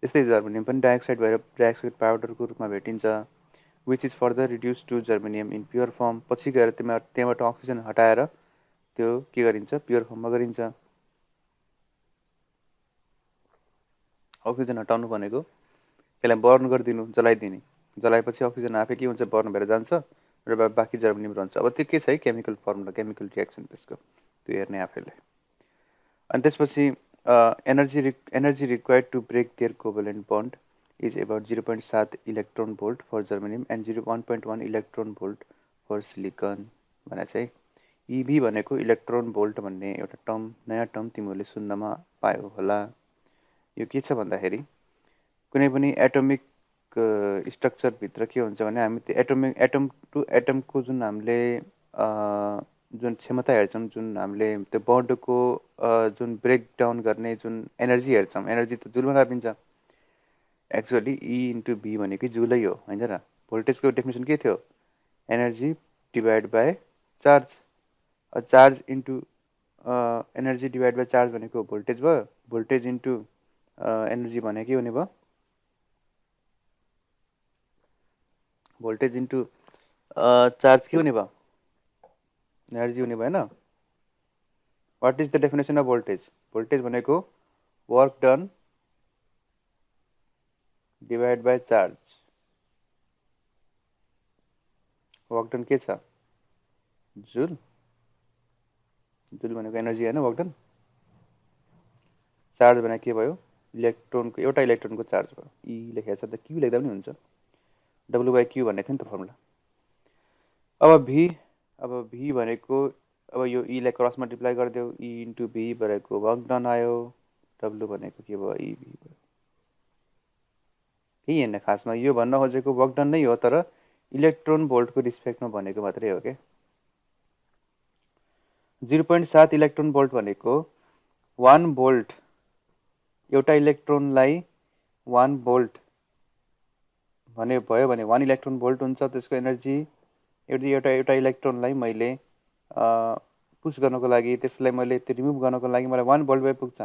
त्यस्तै जर्मेनियम पनि डाइअक्साइड भएर डाइअक्साइड पाउडरको रूपमा भेटिन्छ, which is further reduce to germanium in pure form. पछि गएर त्यहाँबाट अक्सिजन हटाएर त्यो के गरिन्छ, प्योर फर्ममा गरिन्छ। अक्सिजन हटाउनु भनेको त्यसलाई बर्न गरिदिनु, जलाइदिने। जलाएपछि अक्सिजन आफै के हुन्छ, बर्न भएर जान्छ र बाँकी जर्मेनियम रहन्छ। अब त्यो के छ है, केमिकल फर्मुला, केमिकल रिएक्सन त्यसको, त्यो हेर्ने आफैले। अनि त्यसपछि energy required to break their covalent bond is about 0.7 electron volt for germanium and 1.1 electron volt for silicon भने चाहिँ इभी भनेको इलेक्ट्रोन भोल्ट भन्ने एउटा टर्म, नयाँ टर्म तिमीहरूले सुन्नमा पायो होला। यो के छ भन्दाखेरि कुनै पनि एटोमिक स्ट्रक्चरभित्र के हुन्छ भने हामी त्यो एटम टु एटमको जुन हामीले जुन क्षमता हेर्छौँ, जुन हामीले त्यो बन्डको जुन ब्रेकडाउन गर्ने जुन एनर्जी हेर्छौँ, एनर्जी त जुलमा राखिन्छ। एक्चुअली ई इन्टु भी भनेकै जुलै हो होइन र। भोल्टेजको डेफिनेसन के थियो, energy divide by charge. Charge into energy divide by charge भनेको भोल्टेज भयो, भोल्टेज इन्टु एनर्जी भने के हुने भयो, भोल्टेज इन्टु चार्ज के हुने भयो, एनर्जी हुने भएन। What is the definition of voltage? Voltage भनेको work done divide by charge. Work done के छ? जुल। जुल भनेको एनर्जी होइन, वर्क डन। चार्ज भनेको के भयो? इलेक्ट्रोनको, एउटा इलेक्ट्रोनको चार्ज भयो। ई लेखेको छ त क्यू लेख्दा पनि हुन्छ, डब्लु बाई क्यू भन्ने थियो नि त फर्मुला। अब भी भनेको अब यो ईलाई क्रस मल्टिप्लाई गरिदेऊ, ई इन्टु भी भनेको वर्क डन आयो, डब्लु भनेको के भयो? ई भी भयो। केही होइन खासमा, यो भन्न खोजेको वर्क डन नै हो, तर इलेक्ट्रोन भोल्टको रिस्पेक्टमा भनेको मात्रै हो के। 0.7 इलेक्ट्रोन भोल्ट भनेको 1 भोल्ट, एउटा इलेक्ट्रोनलाई 1 भोल्ट भने भयो भने 1 इलेक्ट्रोन भोल्ट हुन्छ त्यसको एनर्जी। यदि एउटा एउटा इलेक्ट्रोनलाई मैले पुश गर्नको लागि, त्यसलाई मैले त्यो रिमुभ गर्नको लागि मलाई 1 भोल्ट भए पुग्छ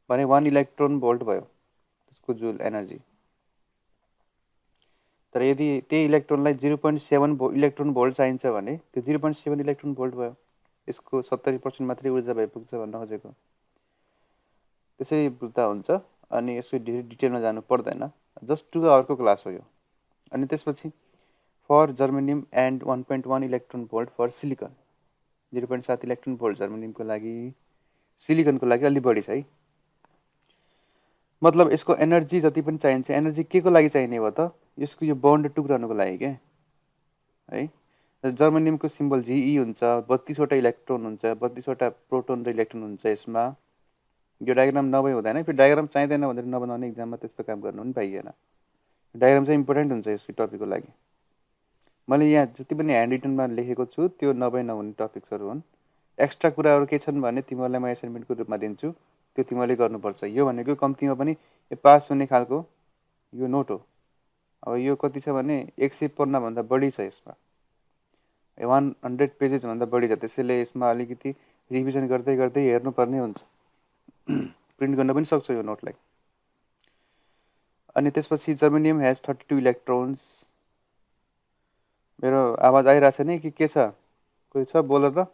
भने 1 इलेक्ट्रोन भोल्ट भयो त्यसको जुल एनर्जी। तर यदि त्यही इलेक्ट्रोनलाई 0.7 इलेक्ट्रोन भोल्ट चाहिन्छ भने त्यो 0.7 इलेक्ट्रोन भोल्ट भयो, यसको 70% मात्रै ऊर्जा भइपुग्छ भन्न खोजेको। त्यसै बुझ्दा हुन्छ, अनि यसको डिटेलमा जानु पर्दैन, जस्ट टु अर्को क्लास हो यो। अनि त्यसपछि for germanium and 1.1 electron volt for silicon, 0.7 electron volt जर्मेनियमको लागि, सिलिकनको लागि अलि बढी छ है। मतलब यसको एनर्जी जति पनि चाहिन्छ, एनर्जी के को लागि चाहिने भयो त? यसको यो बन्ड टुक्राउनको लागि के है। जर्मेनियमको सिम्बल जिई हुन्छ, 32वटा इलेक्ट्रोन हुन्छ, 32वटा प्रोटोन र इलेक्ट्रोन हुन्छ यसमा। यो डायग्राम नभए हुँदैन, फेरि डायग्राम चाहिँदैन भनेर नबनाउने, इक्जाममा त्यस्तो काम गर्नु पनि पाइएन। डायग्राम चाहिँ इम्पोर्टेन्ट हुन्छ यसको टपिकको लागि। मैले यहाँ जति पनि ह्यान्ड रिटनमा लेखेको छु त्यो नभए नहुने टपिक्सहरू हुन्। एक्स्ट्रा कुराहरू के छन् भने तिमीहरूलाई म एसाइनमेन्टको रूपमा दिन्छु, त्यो तिमीहरूले गर्नुपर्छ। यो भनेको कम्तीमा पनि यो पास हुने खालको यो नोट हो। अब यो कति छ भने 100 पन्नाभन्दा बढी छ यसमा, 100 पेजेसभन्दा बढी छ, त्यसैले यसमा अलिकति रिभिजन गर्दै गर्दै हेर्नुपर्ने हुन्छ। प्रिन्ट गर्न पनि सक्छ यो नोटलाई। अनि त्यसपछि जर्मेनियम हेज 32 इलेक्ट्रोन्स। मेरो आवाज आइरहेछ नि कि के छ? कोही छ बोल त।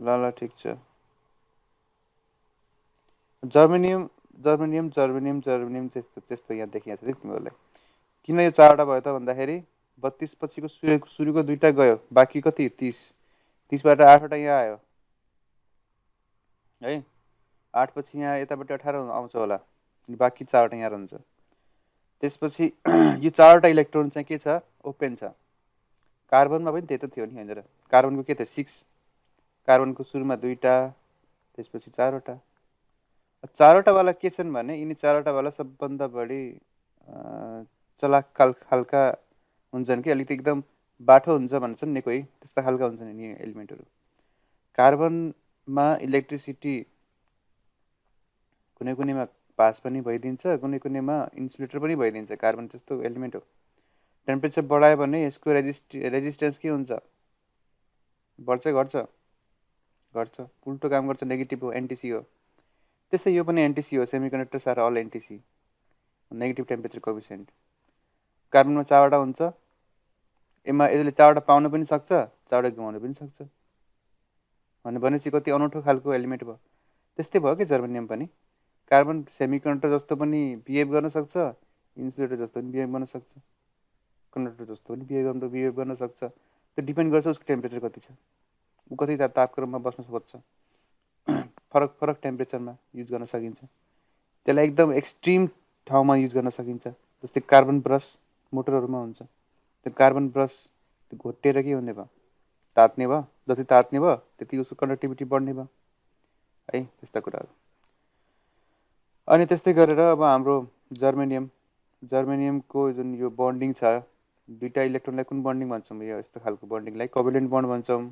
ल ठिक छ। जर्मेनियम जर्मेनियम जर्मेनियम जर्मेनियम त्यस्तो त्यस्तो यहाँ देखिएको छ तिमीहरूलाई। किन यो 4वटा भयो त भन्दाखेरि 32 पछिको सुरुको 2टा गयो, बाँकी कति 30बाट 8वटा यहाँ आयो है। 8 पछि यहाँ यतापट्टि 18 आउँछ होला, बाँकी 4वटा यहाँ रहन्छ। त्यसपछि यो 4वटा इलेक्ट्रोन चाहिँ के छ? ओपेन छ। कार्बनमा पनि त्यही त थियो नि यहाँनिर। कार्बनको के थियो? 6। कार्बनको सुरुमा 2टा, त्यसपछि 4वटा। 4वटा वाला के छन् भने यिनी 4वटा वाला सबभन्दा बढी चलाक खालका हुन्छन् कि, अलिकति एकदम बाठो हुन्छ भन्छन् नि कोही, त्यस्ता खालका हुन्छन् यिनी एलिमेन्टहरू। कार्बनमा इलेक्ट्रिसिटी कुनै कुनैमा पास पनि भइदिन्छ, कुनै कुनैमा इन्सुलेटर पनि भइदिन्छ। कार्बन त्यस्तो एलिमेन्ट हो। टेम्परेचर बढायो भने यसको रेजिस्टेन्स के हुन्छ? बढ्छ घट्छ? घट्छ। उल्टो काम गर्छ, नेगेटिभ हो, एन्टिसी हो। त्यस्तै यो पनि एन्टिसी हो, semiconductors are all NTC, negative temperature coefficient. कार्बनमा 4वटा हुन्छ, यसले 4वटा पाउन पनि सक्छ, 4वटा गुमाउन पनि सक्छ। भनेपछि कति अनौठो खालको एलिमेन्ट भयो। त्यस्तै भयो कि जर्मेनियम पनि। कार्बन सेमिकन्डक्टर जस्तो पनि बिहेभ गर्न सक्छ, इन्सुलेटर जस्तो पनि बिहेभ गर्न सक्छ, कन्डक्टर जस्तो पनि बिहेभ गर्न सक्छ। त्यो डिपेन्ड गर्छ उसको टेम्परेचर कति छ, ऊ कति तापक्रममा बस्न सक्छ। फरक फरक टेम्परेचरमा युज गर्न सकिन्छ। त्यसलाई एकदम एक्सट्रिम ठाउँमा युज गर्न सकिन्छ। जस्तै कार्बन ब्रस मोटरहरूमा हुन्छ, त्यो कार्बन ब्रस त्यो घोटेर के हुने भयो? तात्ने भयो। जति तात्ने भयो त्यति उसको कन्डक्टिभिटी बढ्ने भयो है, त्यस्ता कुराहरू। अनि त्यस्तै गरेर अब हाम्रो जर्मेनियमको जुन यो बन्डिङ छ, 2टा इलेक्ट्रोनलाई कुन बन्डिङ भन्छौँ? यो यस्तो खालको बन्डिङलाई कोभ्यालेन्ट बन्ड भन्छौँ।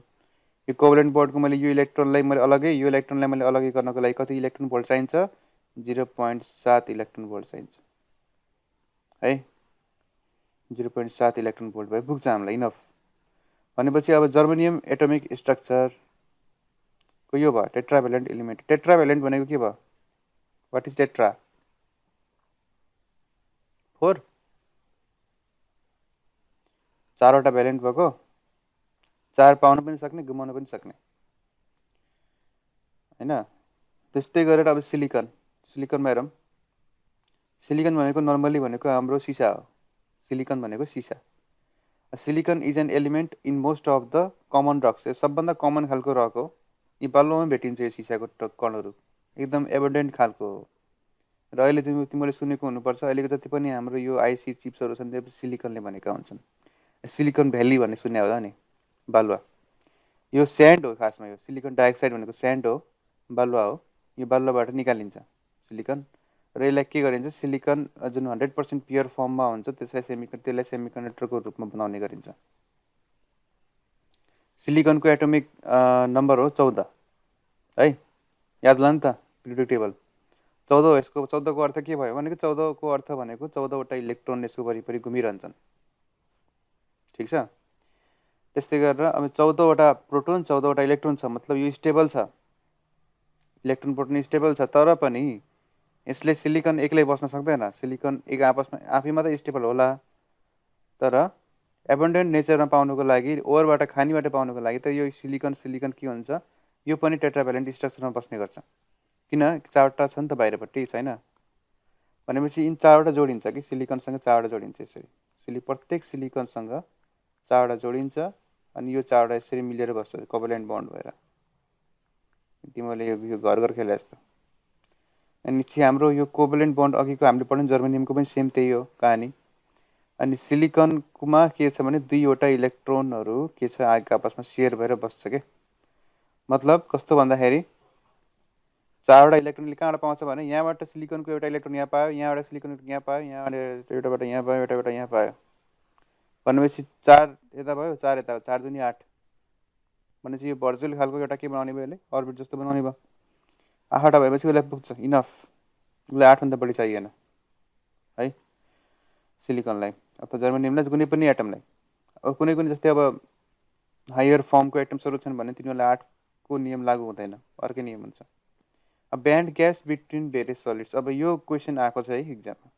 यो कोभ्यालेन्ट बन्डको मैले यो इलेक्ट्रोनलाई मैले अलगै, यो इलेक्ट्रोनलाई मैले अलगै गर्नको लागि कति इलेक्ट्रोन भोल्ट चाहिन्छ? 0.7 इलेक्ट्रोन भोल्ट चाहिन्छ है। 0.7 इलेक्ट्रोन भोल्ट भए पुग्छ हामीलाई, इनफ। भनेपछि अब जर्मेनियम एटोमिक स्ट्रक्चरको यो भयो टेट्राभ्यालेन्ट एलिमेन्ट। टेट्राभ्यालेन्ट भनेको के भयो? What is tetra? 4 चारवटा भ्यालेन्ट भएको 4 पाउन पनि सक्ने गुमाउन पनि सक्ने हैन। त्यस्तै गरेर अब सिलिकनमा हेरौँ। सिलिकन भनेको नर्मली भनेको हाम्रो सिसा हो। सिलिकन भनेको सिसा। Silicon is an element in most of the common rocks. सबभन्दा कमन खालको रक हो। यी बालुवामा भेटिन्छ यो सिसाको कणहरू, एकदम एबन्डेन्ट खालको हो। र अहिले तिमीले सुनेको हुनुपर्छ, अहिलेको जति पनि हाम्रो यो आइसी चिप्सहरू छन् त्यो सिलिकनले बनेका हुन्छन्। सिलिकन भ्याली भन्ने सुने होला नि, बालुवा। यो स्यान्ड हो खासमा। यो सिलिकन डाइअक्साइड भनेको स्यान्ड हो, बालुवा हो। यो बालुवाबाट निकालिन्छ सिलिकन। र यसलाई के गरिन्छ, सिलिकन जुन 100% प्योर फर्ममा हुन्छ त्यसलाई सेमिकन्डक्टरको रूपमा बनाउने गरिन्छ। सिलिकनको एटोमिक नम्बर हो 14 है, याद ल नि त पिरियोडिक टेबल 14 हो। यसको 14 को अर्थ के भयो भनेको 14 को अर्थ भनेको 14 वटा इलेक्ट्रोन यसको वरिपरि घुमिरहन्छन्, ठिक छ। त्यस्तै गरेर अब 14 वटा प्रोटोन 14 वटा इलेक्ट्रोन छ, मतलब यो स्टेबल छ, इलेक्ट्रोन प्रोटोन स्टेबल छ। तर पनि यसले सिलिकन एक्लै बस्न सक्दैन। सिलिकन एक आपसमा आफैमा त स्टेबल होला, तर एबन्डेन्ट नेचरमा पाउनुको लागि, ओरबाट खानीबाट पाउनुको लागि त यो सिलिकन के हुन्छ, यो पनि टेट्राभ्यालेन्ट स्ट्रक्चरमा बस्ने गर्छ। किन, 4वटा छ नि त बाहिरपट्टि, छैन भनेपछि यिन 4वटा जोडिन्छ कि सिलिकनसँग 4वटा जोडिन्छ यसरी। प्रत्येक सिलिकनसँग 4वटा जोडिन्छ अनि यो 4वटा यसरी मिलेर बस्छ कोभ्यालेन्ट बन्ड भएर। तिमीले यो घर खेले जस्तो। अनि हाम्रो यो कोभ्यालेन्ट बन्ड अघिको हामीले पढ्यौँ जर्मेनियमको पनि सेम त्यही हो कहानी। अनि सिलिकनमा के छ भने 2वटा इलेक्ट्रोनहरू के छ आपसमा सेयर भएर बस्छ के। मतलब कस्तो भन्दाखेरि 4वटा इलेक्ट्रोनले कहाँबाट पाउँछ भने यहाँबाट सिलिकनको एउटा इलेक्ट्रोन यहाँ पायो, यहाँबाट सिलिकन यहाँ पायो, यहाँबाट एउटाबाट यहाँ पायो, एउटाबाट यहाँ पायो भनेपछि 4 यता भयो, 4 यता भयो, 4 दुनी 8 भनेपछि यो भर्चुअल खालको एउटा के बनाउने भयो यसले, अर्बिट जस्तो बनाउने भयो। 8वटा भएपछि उसलाई पुग्छ, इनफ। उसलाई 8 भन्दा बढी चाहिएन है सिलिकनलाई अथवा जर्मेनियमलाई, कुनै पनि एटमलाई। अब कुनै जस्तै अब हायर फर्मको एटम्सहरू छन् भने तिनीहरूलाई 8 को नियम लागू हुँदैन, अर्कै नियम हुन्छ। अब ब्यान्ड ग्यास बिट्विन भेरियस सलिड्स, अब यो क्वेसन आएको छ है इक्जाममा।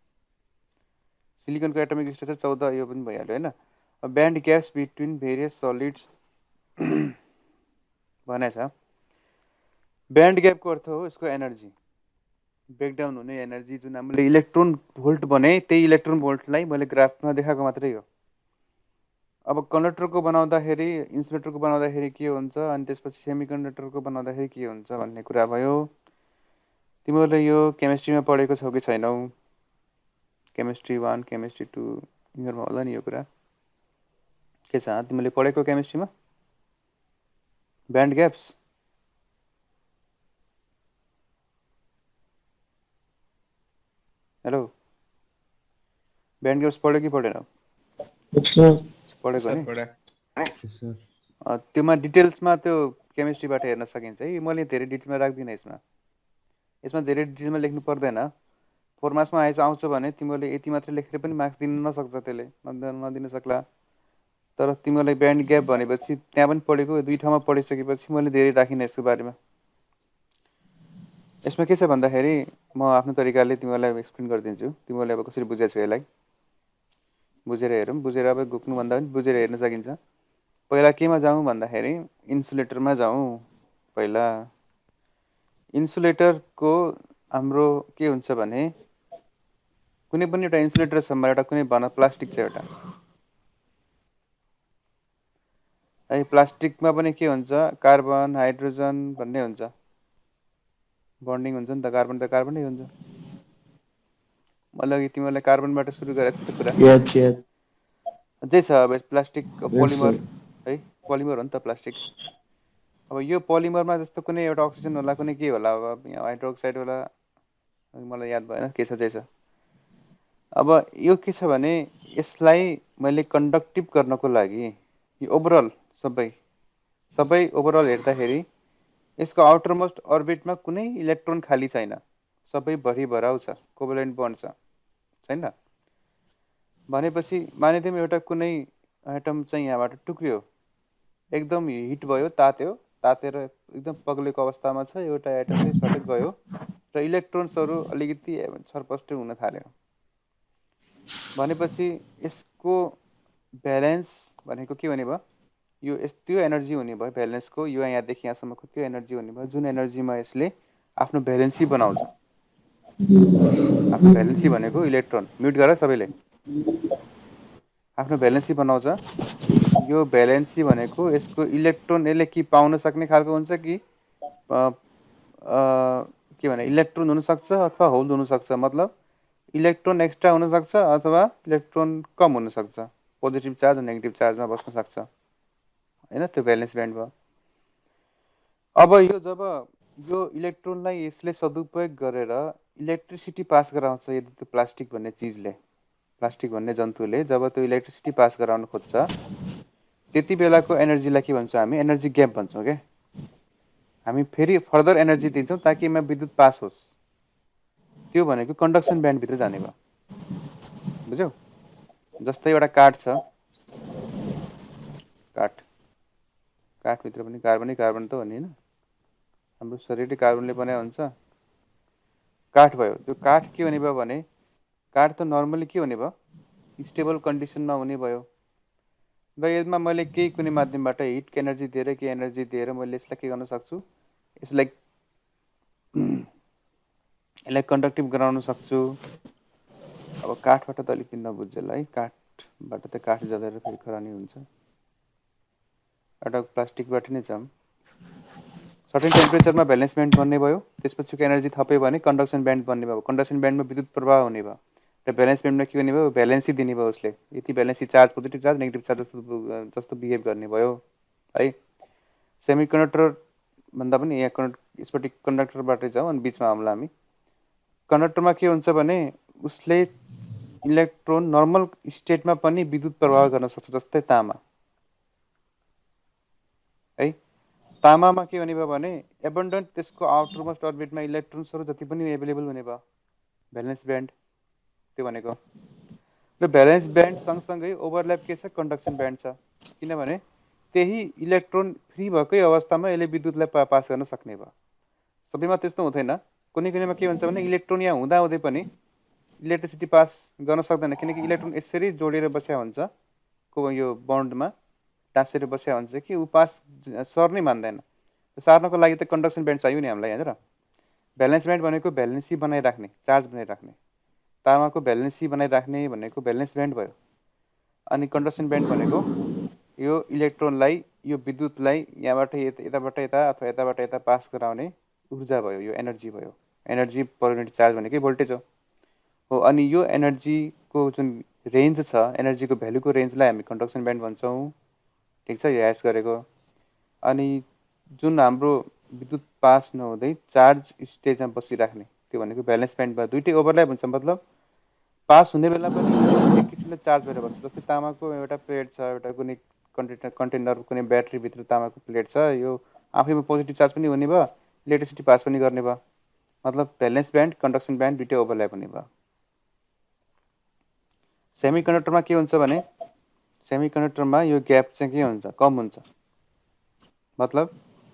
सिलिकनको एटमिक स्ट्रक्चर 14 यो पनि भइहाल्यो होइन। अब ब्यान्ड ग्यास बिट्विन भेरियस सलिड्स भनेछ। ब्यान्ड ग्यापको अर्थ हो यसको एनर्जी, ब्रेकडाउन हुने एनर्जी। जुन हामीले इलेक्ट्रोन भोल्ट भने त्यही इलेक्ट्रोन भोल्टलाई मैले ग्राफमा देखाएको मात्रै हो। अब कन्डक्टरको बनाउँदाखेरि, इन्सुलेटरको बनाउँदाखेरि के हुन्छ, अनि त्यसपछि सेमिकन्डक्टरको बनाउँदाखेरि के हुन्छ भन्ने कुरा भयो। तिमीहरूले यो केमिस्ट्रीमा पढेको छौ कि छैनौ? केमिस्ट्री 1 केमिस्ट्री 2 यिनीहरूमा होला नि यो कुरा। के छ तिमीले पढेको केमिस्ट्रीमा? Band gaps hello, band gaps पढ्यो कि पढेन? पढेको नि। त्योमा डिटेल्समा त्यो केमिस्ट्रीबाट हेर्न सकिन्छ है। मैले धेरै डिटेलमा राख्दिनँ यसमा धेरै डिटेलमा लेख्नु पर्दैन। 4 मार्क्समा आउँछ भने तिमीले यति मात्रै लेखेर पनि मार्क्स दिन नसक्छ, त्यसले नदिन सक्ला। तर तिमीलाई ब्यान्ड ग्याप भनेपछि त्यहाँ पनि पढेको, 2 ठाउँमा पढिसकेपछि मैले धेरै राखिनँ यसको बारेमा। यसमा के छ भन्दाखेरि म आफ्नो तरिकाले तिमीलाई एक्सप्लेन गरिदिन्छु। तिमीले अब कसरी बुझेछौ यसलाई बुझेर हेरौँ। बुझेर अब घुक्नु भन्दा पनि बुझेर हेर्न सकिन्छ। पहिला केमा जाउँ भन्दाखेरि इन्सुलेटरमा जाउँ। पहिला इन्सुलेटरको हाम्रो के हुन्छ भने कुनै पनि एउटा इन्सुलेटर छ, एउटा कुनै भन प्लास्टिक छ एउटा है। प्लास्टिकमा पनि के हुन्छ, कार्बन हाइड्रोजन भन्ने हुन्छ, बन्डिङ हुन्छ नि त। कार्बन नै हुन्छ। मैले अघि तिमीलाई कार्बनबाट सुरु गरेको थिएँ कुरा। अझै छ अब प्लास्टिक पोलिमर है, पोलिमर हो नि त प्लास्टिक। अब यो पोलिमरमा जस्तो कुनै एउटा अक्सिजन होला, कुनै के होला, अब यहाँ हाइड्रोक्साइड होला, मलाई याद भएन के छ चाहिँ छ। अब यो के छ भने यसलाई मैले कन्डक्टिभ गर्नको लागि यो ओभरअल सबै ओभरअल हेर्दाखेरि यसको आउटरमोस्ट अर्बिटमा कुनै इलेक्ट्रोन खाली छैन, सबै भरिभराउ छ, कोभ्यालेन्ट बन्ड छ, छैन भनेपछि मानिदिउँ एउटा कुनै एटम चाहिँ यहाँबाट टुक्रियो, एकदम हिट भयो, तातेर एकदम पग्लेको अवस्थामा छ। एउटा एटम चाहिँ सटक गयो र इलेक्ट्रोन्सहरू अलिकति छरपष्ट हुन थाल्यो। भनेपछि यसको ब्यालेन्स भनेको के हुने भयो? यो त्यो एनर्जी हुने भयो ब्यालेन्सको, यो यहाँदेखि यहाँसम्मको त्यो एनर्जी हुने भयो जुन एनर्जीमा यसले आफ्नो भ्यालेन्सी बनाउँछ। आफ्नो भ्यालेन्सी भनेको इलेक्ट्रोन, म्युट गर सबैले। आफ्नो भ्यालेन्सी बनाउँछ। यो भ्यालेन्सी भनेको यसको इलेक्ट्रोन यसले कि पाउन सक्ने खालको हुन्छ कि के भने इलेक्ट्रोन हुनसक्छ अथवा होल हुनसक्छ। मतलब इलेक्ट्रोन एक्स्ट्रा हुनसक्छ अथवा इलेक्ट्रोन कम हुनसक्छ, पोजिटिभ चार्ज र नेगेटिभ चार्जमा बस्न सक्छ होइन, त्यो भ्यालेन्स ब्यान्ड भयो। अब यो जब यो इलेक्ट्रोनलाई यसले सदुपयोग गरेर इलेक्ट्रिसिटी पास गराउँछ, यदि त्यो प्लास्टिक भन्ने चिजले, प्लास्टिक भन्ने जन्तुले जब त्यो इलेक्ट्रिसिटी पास गराउन खोज्छ त्यति बेलाको एनर्जीलाई के भन्छौँ हामी? एनर्जी ग्याप भन्छौँ क्या। हामी फेरि फर्दर एनर्जी दिन्छौँ ताकि यसमा विद्युत पास होस्। त्यो भनेको कन्डक्सन ब्यान्डभित्र जाने भयो, बुझ्यौ? जस्तै एउटा काठ छ, काठभित्र पनि कार्बन त हो नि होइन, हाम्रो शरीरले कार्बनले बनाएको हुन्छ। काठ भयो, त्यो काठ के हुने भयो भने काठ त नर्मली के हुने भयो? स्टेबल कन्डिसनमा हुने भयो। र यसमा मैले केही कुनै माध्यमबाट हिट एनर्जी दिएर केही एनर्जी दिएर मैले यसलाई के गर्न सक्छु? यसलाई कन्डक्टिभ गराउन सक्छु। अब काठबाट त अलिकति नबुझ्जेला है, काठबाट त काठ जलेर फेरि खरानी हुन्छ। एउटा प्लास्टिकबाट नै जाउँ। सर्टेन टेम्परेचरमा भ्यालेन्स ब्यान्ड बन्ने भयो, त्यसपछिको एनर्जी थप्यो भने कन्डक्सन ब्यान्ड बन्ने भयो। कन्डक्सन ब्यान्डमा विद्युत प्रवाह हुने भयो र भ्यालेन्स ब्यान्डमा के हुने भयो? भ्यालेन्सी दिने भयो उसले। यति valency charge, positive charge negative charge जस्तो बिहेभ गर्ने भयो है। सेमी कन्डक्टर भन्दा पनि यहाँ यसपट्टि कन्डक्टरबाटै जाउँ अनि बिचमा आउँला हामी। कन्डक्टरमा के हुन्छ भने उसले इलेक्ट्रोन नर्मल स्टेटमा पनि विद्युत प्रवाह गर्न सक्छ, जस्तै तामा है। तामामा के हुने भयो भने एबन्डन्ट त्यसको आउटरमोस्ट अर्बिटमा इलेक्ट्रोन्सहरू जति पनि एभाइलेबल हुने भयो, भ्यालेन्स ब्यान्ड त्यो भनेको। र भ्यालेन्स ब्यान्ड सँगसँगै ओभरल्याप के छ? कन्डक्सन ब्यान्ड छ। किनभने त्यही इलेक्ट्रोन फ्री भएकै अवस्थामा यसले विद्युतलाई पास गर्न सक्ने भयो। सबैमा त्यस्तो हुँदैन, कुनै कुनैमा के हुन्छ भने इलेक्ट्रोन यहाँ हुँदाहुँदै पनि इलेक्ट्रिसिटी पास गर्न सक्दैन, किनकि इलेक्ट्रोन यसरी जोडेर बसेको हुन्छ यो बन्डमा टाँसेर बसेको हुन्छ कि ऊ पास सर्नै मान्दैन। सार्नको लागि त कन्डक्सन ब्यान्ड चाहियो नि हामीलाई होइन र। भ्यालेन्स ब्यान्ड भनेको भ्यालेन्सी बनाइराख्ने, चार्ज बनाइराख्ने। तामाको भ्यालेन्सी बनाइराख्ने भनेको भ्यालेन्स ब्यान्ड भयो। अनि कन्डक्सन ब्यान्ड भनेको यो इलेक्ट्रोनलाई, यो विद्युतलाई यहाँबाट यताबाट यता अथवा यताबाट यता पास गराउने ऊर्जा भयो, यो एनर्जी भयो। एनर्जी पर युनिट चार्ज भनेकै भोल्टेज हो। अनि यो एनर्जीको जुन रेन्ज छ, एनर्जीको भ्यालुको रेन्जलाई हामी कन्डक्सन ब्यान्ड भन्छौँ, ठिक छ, यो ह्यास गरेको। अनि जुन हाम्रो विद्युत पास नहुँदै चार्ज स्टेजमा बसिराख्ने त्यो भनेको भ्यालेन्स ब्यान्ड भयो। दुइटै ओभरल्याप हुन्छ, मतलब पास हुने बेला पनि एक किसिमले चार्ज भएर बस्छ। जस्तै तामाको एउटा प्लेट छ, एउटा कुनै कन्टेनर कुनै ब्याट्रीभित्र तामाको प्लेट छ, यो आफैमा पोजिटिभ चार्ज पनि हुने भयो, इलेक्ट्रिसिटी पास पनि गर्ने भयो। मतलब भ्यालेन्स ब्यान्ड कन्डक्सन ब्यान्ड दुइटै ओभरल्याप हुने भयो। सेमी कन्डक्टरमा के हुन्छ भने सेमी कन्डक्टरमा यो ग्याप चाहिँ के हुन्छ? कम हुन्छ। मतलब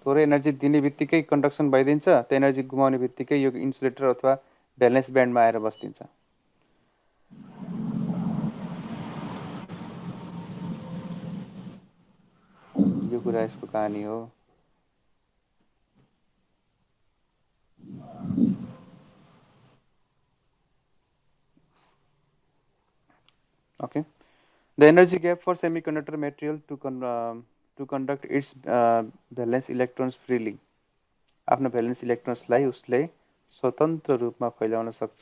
थोरै एनर्जी दिने बित्तिकै कन्डक्सन भइदिन्छ, त्यो एनर्जी गुमाउने बित्तिकै यो इन्सुलेटर अथवा भ्यालेन्स ब्यान्डमा आएर बस्दिन्छ। यो कुरा यसको कहानी हो। Okay, the energy gap for semiconductor material to conduct its valence electrons freely. आफ्नो भ्यालेन्स इलेक्ट्रोन्सलाई उसले स्वतन्त्र रूपमा फैलाउन सक्छ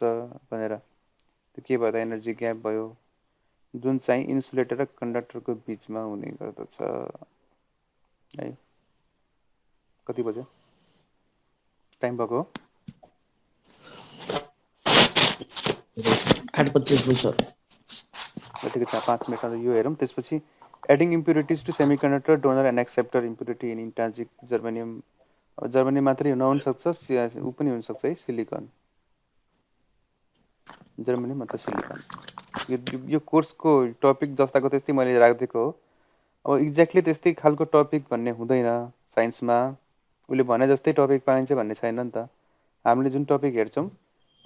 भनेर। त्यो के भयो त? एनर्जी ग्याप भयो, जुन चाहिँ इन्सुलेटर र कन्डक्टरको बिचमा हुने गर्दछ है। कति बज्यो? टाइम भएको? 8:25 भयो सर। यतिकै छ, 5 मिनट यो हेरौँ। त्यसपछि adding impurities to semiconductor donor and acceptor impurity in intrinsic germanium. अब जर्मनी मात्रै नहुनसक्छ, ऊ पनि हुनसक्छ है, सिलिकन। जर्मनी मतलब सिलिकन। यो कोर्सको टपिक जस्ताको त्यस्तै मैले राखिदिएको हो। अब एक्ज्याक्टली त्यस्तै खालको टपिक भन्ने हुँदैन साइन्समा, उसले भने जस्तै टपिक पाइन्छ भन्ने छैन नि त। हामीले जुन टपिक हेर्छौँ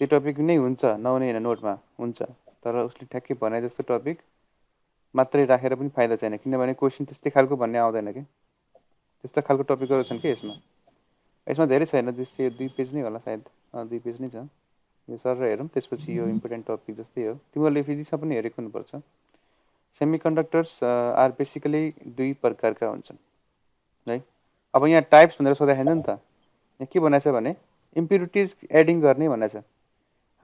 त्यो टपिक नै हुन्छ, नहुने होइन, नोटमा हुन्छ। तर उसले ठ्याक्कै भने जस्तो टपिक मात्रै राखेर पनि फाइदा छैन, किनभने क्वेसन त्यस्तै खालको भन्ने आउँदैन कि, त्यस्तो खालको टपिकहरू छन् कि यसमा धेरै छैन, 2 पेज नै होला सायद, 2 पेज नै छ। यो सर हेरौँ, त्यसपछि यो इम्पोर्टेन्ट टपिक जस्तै हो, तिमीहरूले फिजिक्समा पनि हेरेको हुनुपर्छ। सेमिकन्डक्टर्स आर बेसिकली 2 प्रकारका हुन्छन् है। अब यहाँ टाइप्स भनेर सोधाइहाल्छ नि त, यहाँ के भनेको छ भने इम्प्युरिटिज एडिङ गर्ने भनेको छ।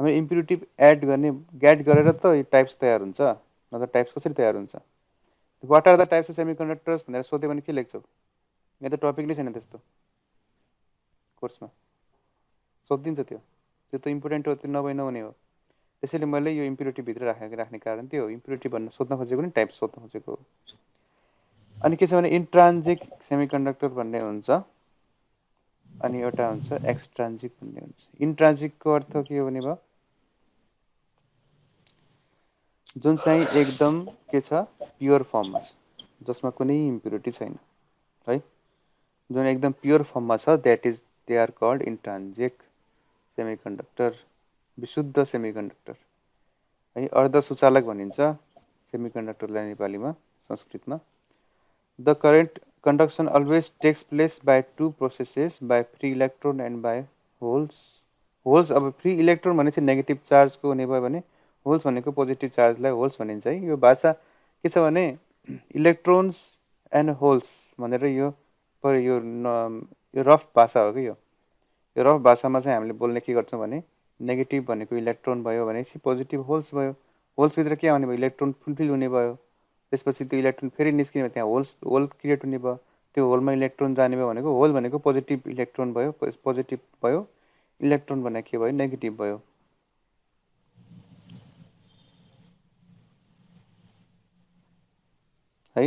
हामी इम्प्युरिटी एड गर्ने, ग्याड गरेर त यो टाइप्स तयार हुन्छ, नत्र टाइप्स कसरी तयार हुन्छ। What are the types of semiconductors भनेर सोध्यो भने के लेख्छौ, यहाँ त टपिक नै छैन त्यस्तो, कोर्समा सोधिदिन्छ त्यो त इम्पोर्टेन्ट हो, त्यो नहुने हो। त्यसैले मैले यो इम्प्युरिटीभित्र राख्ने कारण त्यो हो, इम्प्युरिटी भन्न सोध्न खोजेको नि टाइप्स सोध्न खोजेको हो। अनि के छ भने इन्ट्रान्जिक सेमिकन्डक्टर भन्ने हुन्छ, अनि एउटा हुन्छ एक्सट्रान्जिक भन्ने हुन्छ। इन्ट्रान्जिकको अर्थ के हो भने भयो, जुन चाहिँ एकदम के छ, प्योर फर्ममा छ, जसमा कुनै इम्प्युरिटी छैन है, जुन एकदम प्योर फर्ममा छ, दे आर कल्ड इन्ट्रान्जिक सेमिकन्डक्टर, विशुद्ध सेमिकन्डक्टर है। अर्ध सुचालक भनिन्छ सेमिकन्डक्टरलाई नेपालीमा, संस्कृतमा। The current conduction always takes place by 2 processes, by free electron and by holes. अब फ्री इलेक्ट्रोन भनेपछि नेगेटिभ चार्जको हुने भयो भने होल्स भनेको पोजिटिभ चार्जलाई होल्स भनिन्छ है। यो भाषा के छ भने इलेक्ट्रोन्स एन्ड होल्स भनेर यो रफ भाषा हो कि यो रफ भाषामा चाहिँ हामीले बोल्ने के गर्छौँ भने नेगेटिभ भनेको इलेक्ट्रोन भयो भनेपछि पोजिटिभ होल्स भयो, होल्सभित्र के आउने भयो, इलेक्ट्रोन फुलफिल हुने भयो, त्यसपछि त्यो इलेक्ट्रोन फेरि निस्किने, त्यहाँ होल क्रिएट हुने भयो, त्यो होलमा इलेक्ट्रोन जाने भयो भनेको होल भनेको पोजिटिभ इलेक्ट्रोन भयो, पोजिटिभ भयो, इलेक्ट्रोन भनेको के भयो, नेगेटिभ भयो है।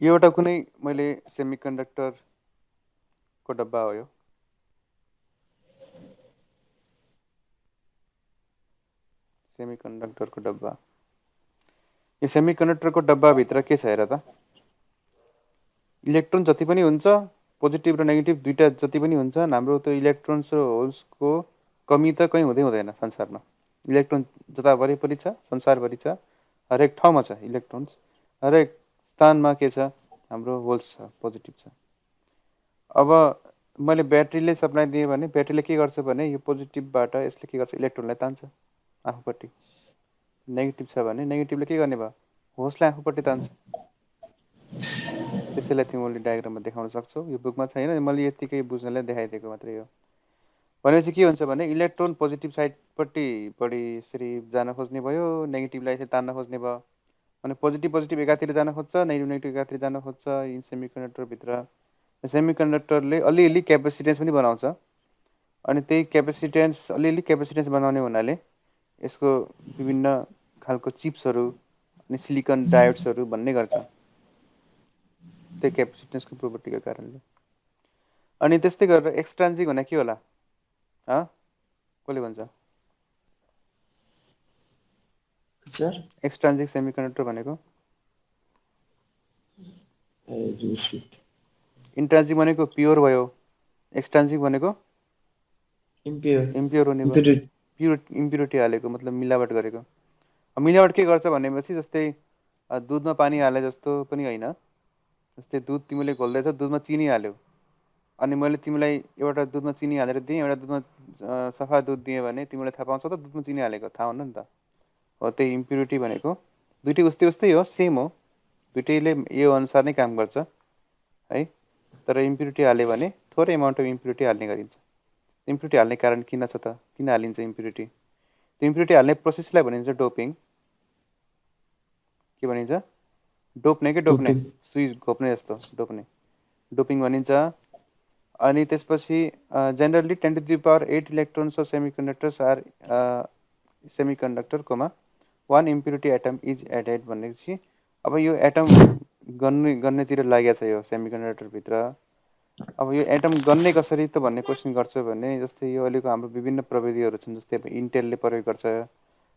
यो एउटा कुनै मैले सेमिकन्डक्टरको डब्बा हो, यो सेमिकन्डक्टरको डब्बा। यो सेमिकन्डक्टरको डब्बाभित्र के छ हेर त, इलेक्ट्रोन जति पनि हुन्छ, पोजिटिभ र नेगेटिभ दुईवटा जति पनि हुन्छ, हाम्रो त्यो इलेक्ट्रोन्स र होल्सको कमी त कहीँ हुँदैन संसारमा। इलेक्ट्रोन जताभरि पनि छ, संसारभरि छ, हरेक ठाउँमा छ इलेक्ट्रोन्स, हरेक स्थानमा के छ, हाम्रो होल्स छ, पोजिटिभ छ। अब मैले ब्याट्रीले सप्लाई दिएँ भने ब्याट्रीले के गर्छ भने यो पोजिटिभबाट यसले के गर्छ, इलेक्ट्रोनलाई तान्छ आफूपट्टि। नेगेटिभ छ भने नेगेटिभले के गर्ने भयो, होल्सलाई आफूपट्टि तान्छ। त्यसैलाई तिमीले डायग्राममा देखाउन सक्छौ, यो बुकमा छैन, मैले यतिकै बुझ्नलाई देखाइदिएको मात्रै हो। भनेपछि के हुन्छ भने इलेक्ट्रोन पोजिटिभ साइडपट्टि बढी यसरी जान खोज्ने भयो, नेगेटिभलाई यसरी तान्न खोज्ने भयो। अनि पोजिटिभ एकातिर जान खोज्छ, नेगेटिभ एकातिर जान खोज्छ। इन सेमिकन्डक्टरभित्र सेमिकन्डक्टरले अलिअलि क्यापेसिटेन्स पनि बनाउँछ, अनि त्यही क्यापेसिटेन्स अलिअलि क्यापेसिटेन्स बनाउने हुनाले यसको विभिन्न खालको चिप्सहरू अनि सिलिकन डायोड्सहरू भन्ने गर्छ, त्यही क्यापेसिटेन्सको प्रोपर्टीको कारणले। अनि त्यस्तै गरेर एक्सट्रान्जिक भने के होला, कसले भन्छ, एक्सट्रान्जिक सेमिकन्डक्टर भनेको? इन्ट्रान्जिक भनेको प्योर भयो, एक्सट्रान्जिक भनेको इम्प्योर हुने भयो, इम्प्युरिटी हालेको मतलब मिलावट गरेको। मिलावट के गर्छ भनेपछि जस्तै दुधमा पानी हाले जस्तो पनि होइन, जस्तै दुध तिमीले घोल्दैछौ, दुधमा चिनी हाल्यौ, अनि मैले तिमीलाई एउटा दुधमा चिनी हालेर दिएँ, एउटा दुधमा सफा दुध दिएँ भने तिमीलाई थाहा पाउँछौ त दुधमा चिनी हालेको, थाहा हुन्न नि त। हो त्यही इम्प्युरिटी भनेको, दुइटै उस्तै हो, सेम हो, दुइटैले यो अनुसार नै काम गर्छ है। तर इम्प्युरिटी हाल्यो भने थोरै एमाउन्ट अफ इम्प्युरिटी हाल्ने गरिन्छ। इम्प्युरिटी हाल्ने कारण किन छ त, किन हालिन्छ इम्प्युरिटी? त्यो इम्प्युरिटी हाल्ने प्रोसेसलाई भनिन्छ डोपिङ। के भनिन्छ? डोप्ने के डोप्ने, सुई घोप्ने जस्तो डोप्ने, डोपिङ भनिन्छ। अनि त्यसपछि generally 10⁸ electrons of semiconductors are semiconductor कोमा 1 इम्प्युरिटी एटम इज एडेड भनेपछि अब यो एटम गन्नेतिर लागेको छ यो सेमिकन्डक्टरभित्र। अब यो एटम गन्ने कसरी त भन्ने क्वेसन गर्छ भने जस्तै यो अहिलेको हाम्रो विभिन्न प्रविधिहरू छन्, जस्तै अब इन्टेलले प्रयोग गर्छ,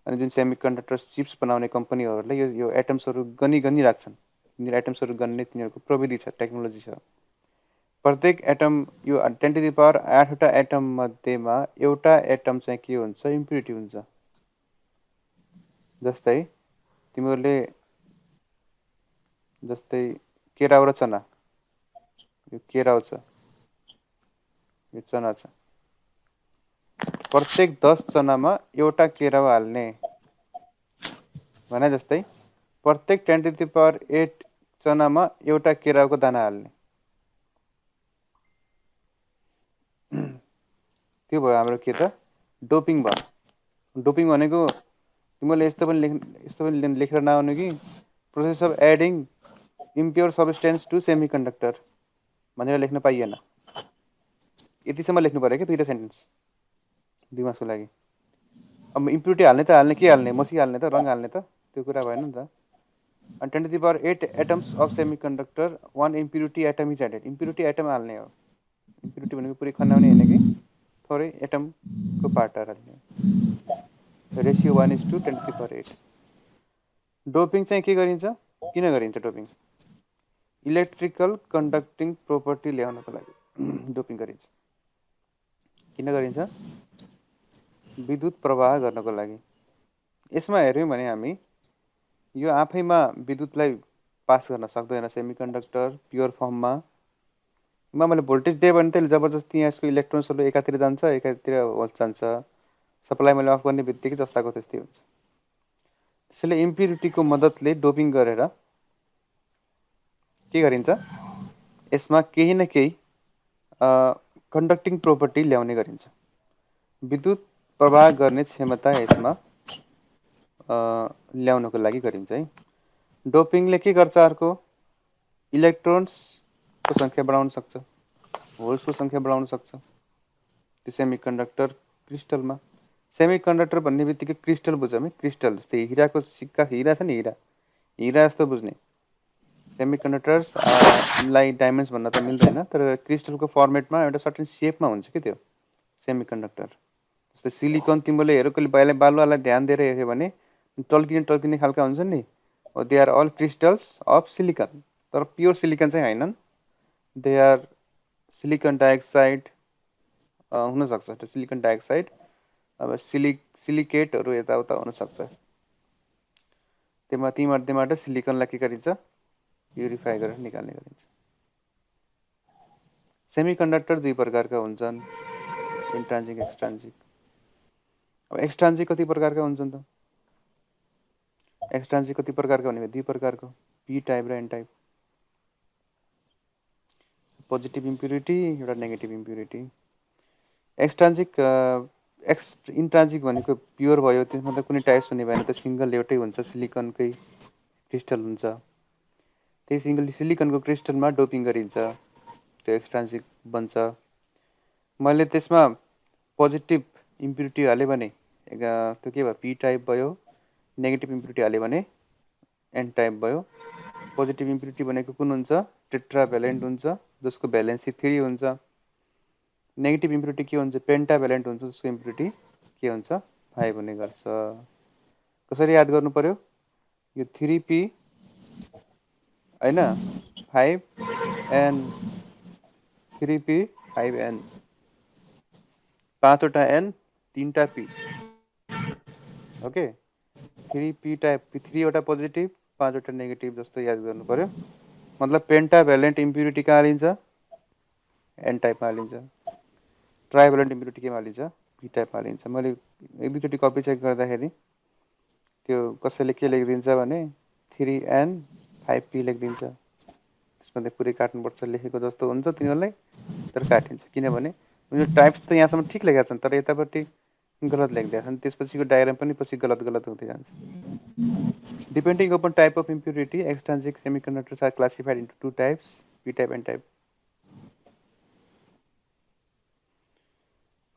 अनि जुन सेमिकन्डक्टर चिप्स बनाउने कम्पनीहरूले यो एटम्सहरू गनिराख्छन्। यिनीहरू एटम्सहरू गन्ने तिनीहरूको प्रविधि छ, टेक्नोलोजी छ। प्रत्येक एटम यो 10⁸ एटम मध्येमा एउटा एटम चाहिँ के हुन्छ, इम्प्युरिटी हुन्छ। जस्तै तिमीहरूले जस्तै केराउ र चना, यो केराउ छ, यो चना छ, प्रत्येक 10 चनामा एउटा केराउ हाल्ने भने जस्तै प्रत्येक 10⁸ चनामा एउटा केराउको दाना हाल्ने। त्यो भयो हाम्रो के त डोपिङ भयो। डोपिङ भनेको तिमीले यस्तो पनि लेखेर नआउनु कि process of adding impure substance to semiconductor भनेर लेख्न पाइएन। यतिसम्म लेख्नु पऱ्यो कि दुईवटा सेन्टेन्स 2 मार्क्सको लागि। अब इम्प्युरिटी हाल्ने त हाल्ने, के हाल्ने, मसी हाल्ने त, रङ हाल्ने त, त्यो कुरा भएन नि त। अनि 10⁸ atoms of semiconductor 1 impurity atom is added. Impurity atom हाल्ने हो। इम्प्युरिटी भनेको पुरै खनाउने होइन कि थोरै एटमको पार्ट हाल्ने। रेसियो 1:10⁸। डोपिङ चाहिँ के गरिन्छ, किन गरिन्छ डोपिङ? इलेक्ट्रिकल कन्डक्टिङ प्रोपर्टी ल्याउनको लागि डोपिङ गरिन्छ। किन गरिन्छ? विद्युत प्रवाह गर्नको लागि। यसमा हेऱ्यौँ भने हामी यो आफैमा विद्युतलाई पास गर्न सक्दैन। सेमिकन्डक्टर प्योर फर्ममा मैले भोल्टेज दिएँ भने त्यसले जबरजस्ती यहाँ यसको इलेक्ट्रोन्सहरू एकातिर जान्छ, एकातिर होल्स जान्छ। सप्लाई मैले अफ गर्ने बित्तिकै जस्ताको त्यस्तै हुन्छ। त्यसैले इम्प्युरिटीको मद्दतले डोपिङ गरेर के गरिन्छ, यसमा केही न केही कन्डक्टिङ प्रोपर्टी ल्याउने गरिन्छ। विद्युत प्रवाह गर्ने क्षमता यसमा ल्याउनको लागि गरिन्छ है। डोपिङले के गर्छ अर्को, इलेक्ट्रोन्सको सङ्ख्या बढाउन सक्छ, होल्सको सङ्ख्या बढाउन सक्छ त्यो सेमिकन्डक्टर क्रिस्टलमा। सेमिकन्डक्टर भन्ने बित्तिकै क्रिस्टल बुझौँ है, क्रिस्टल जस्तै हिराको सिक्का, हिरा छ नि, हिरा जस्तो बुझ्ने। सेमिकन्डक्टर्सलाई डायमन्ड्स भन्न त मिल्दैन, तर क्रिस्टलको फर्मेटमा एउटा सर्टेन सेपमा हुन्छ कि त्यो सेमिकन्डक्टर। जस्तै सिलिकन तिमीले हेर, कहिले बालुवालाई ध्यान दिएर हेऱ्यो भने टल्किने खालका हुन्छ नि, they are all crystals of silicon, तर प्योर सिलिकन चाहिँ होइनन्। दे आर सिलिकन डाइअक्साइड हुनसक्छ, त्यो सिलिकन डाइअक्साइड, अब सिलिकेटहरू यताउता हुनसक्छ। तीमध्येबाट सिलिकनलाई के गरिन्छ, प्युरिफाई गरेर निकाल्ने गरिन्छ। सेमिकन्डक्टर 2 प्रकारका हुन्छन्, इन्ट्रान्जिक, एक्सट्रान्जिक। अब एक्सट्रान्जिक कति प्रकारका हुन्छन् त? एक्सट्रान्जिक कति प्रकारका भने 2 प्रकारको, पी टाइप र एन टाइप। पोजिटिभ इम्प्युरिटी एउटा नेगेटिभ इम्प्युरिटी। एक्सट्रान्जिक इन्ट्रान्जिक भनेको प्योर भयो, त्यसमा त कुनै टाइप्स हुने भएन, त सिङ्गल एउटै हुन्छ, सिलिकनकै क्रिस्टल हुन्छ। त्यही सिलिकनको क्रिस्टलमा डोपिङ गरिन्छ, त्यो एक्सट्रान्जिक बन्छ। मैले त्यसमा पोजिटिभ इम्प्युरिटी हालेँ भने त्यो के भयो, पी टाइप भयो। नेगेटिभ इम्प्युरिटी हाल्यो भने एन टाइप भयो। पोजिटिभ इम्प्युरिटी भनेको कुन हुन्छ, टेट्राभ्यालेन्ट हुन्छ, जसको भ्यालेन्सी 3 हुन्छ। नेगेटिभ इम्प्युरिटी के हुन्छ, पेन्टाभ्यालेन्ट हुन्छ, जसको इम्प्युरिटी के हुन्छ, 5 हुने गर्छ। कसरी याद गर्नु पर्यो, यो 3p होइन, 5n, 3p 5n, 5वटा n 3टा p। ओके, 3p टाइप, 3वटा पोजिटिभ 5वटा नेगेटिभ जस्तो याद गर्नु पर्यो। मतलब पेन्टाभ्यालेन्ट इम्प्युरिटी कहाँ हालिन्छ, एन टाइपमा हालिन्छ। ट्राइभ्यालेन्ट इम्प्युरिटी केमा हालिन्छ, पी टाइपमा हालिन्छ। मैले 1-2चोटि कपी चेक गर्दाखेरि त्यो कसैले के लेखिदिन्छ भने 3n 5p लेखिदिन्छ। त्यसमा पुरै काट्नुपर्छ, लेखेको जस्तो हुन्छ तिनीहरूलाई, तर काटिन्छ। किनभने उनीहरू टाइप्स त यहाँसम्म ठिक लेखेका छन्, तर यतापट्टि गलत लेखिदिएका छन्। त्यसपछिको डायग्राम पनि पछि गलत हुँदै जान्छ। Depending upon type of impurity, extrinsic semiconductors are classified into 2 types, P type, N type.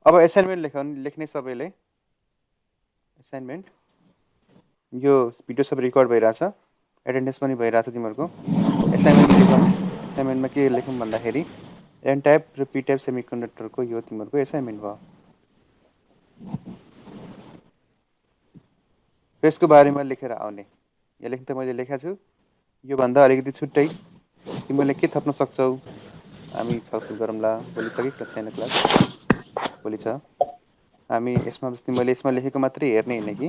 अब एसाइनमेन्ट लेख्ने सबैले एसाइनमेन्ट, यो भिडियो सब रेकर्ड भइरहेछ, एटेन्डेन्स पनि भइरहेछ तिमीहरूको। एसाइनमेन्टमा के लेखौँ भन्दाखेरि एन टाइप र पी टाइप सेमिकन्डक्टरको यो तिमीहरूको एसाइनमेन्ट भयो। यसको बारेमा लेखेर आउने। यहाँ लेख्न त मैले लेखेको छु, योभन्दा अलिकति छुट्टै तिमीले के थप्न सक्छौ, हामी छलफल गरौँला। भोलि छ कि छैन क्लास? भोलि छ। हामी यसमा मैले यसमा लेखेको मात्रै हेर्ने होइन कि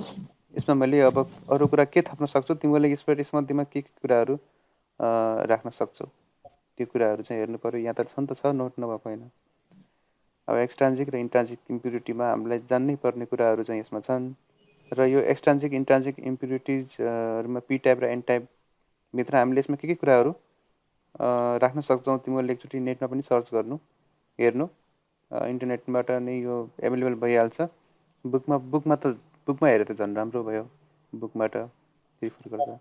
यसमा मैले अब अरू कुरा के थप्न सक्छु तिमीले यसमध्येमा के कुराहरू राख्न सक्छौ त्यो कुराहरू चाहिँ हेर्नु पर्यो। यहाँ त छन् त छ नोट नभएको होइन। अब एक्सट्रान्जिक र इन्ट्रान्जिक इम्प्युरिटीमा हामीलाई जान्नै पर्ने कुराहरू चाहिँ यसमा छन् र यो एक्सट्रान्जिक इन्ट्रान्जिक इम्प्युरिटिजहरूमा पी टाइप र एन टाइप भित्र हामीले यसमा के कुराहरू राख्न सक्छौँ तिमीहरूले एकचोटि नेटमा पनि सर्च गर्नु हेर्नु इन्टरनेटबाट नै यो एभाइलेबल भइहाल्छ। बुकमा हेरे त झन् राम्रो भयो बुकबाट रिफर गर्दा।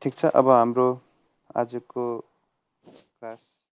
ठिक छ अब हाम्रो आजको क्लास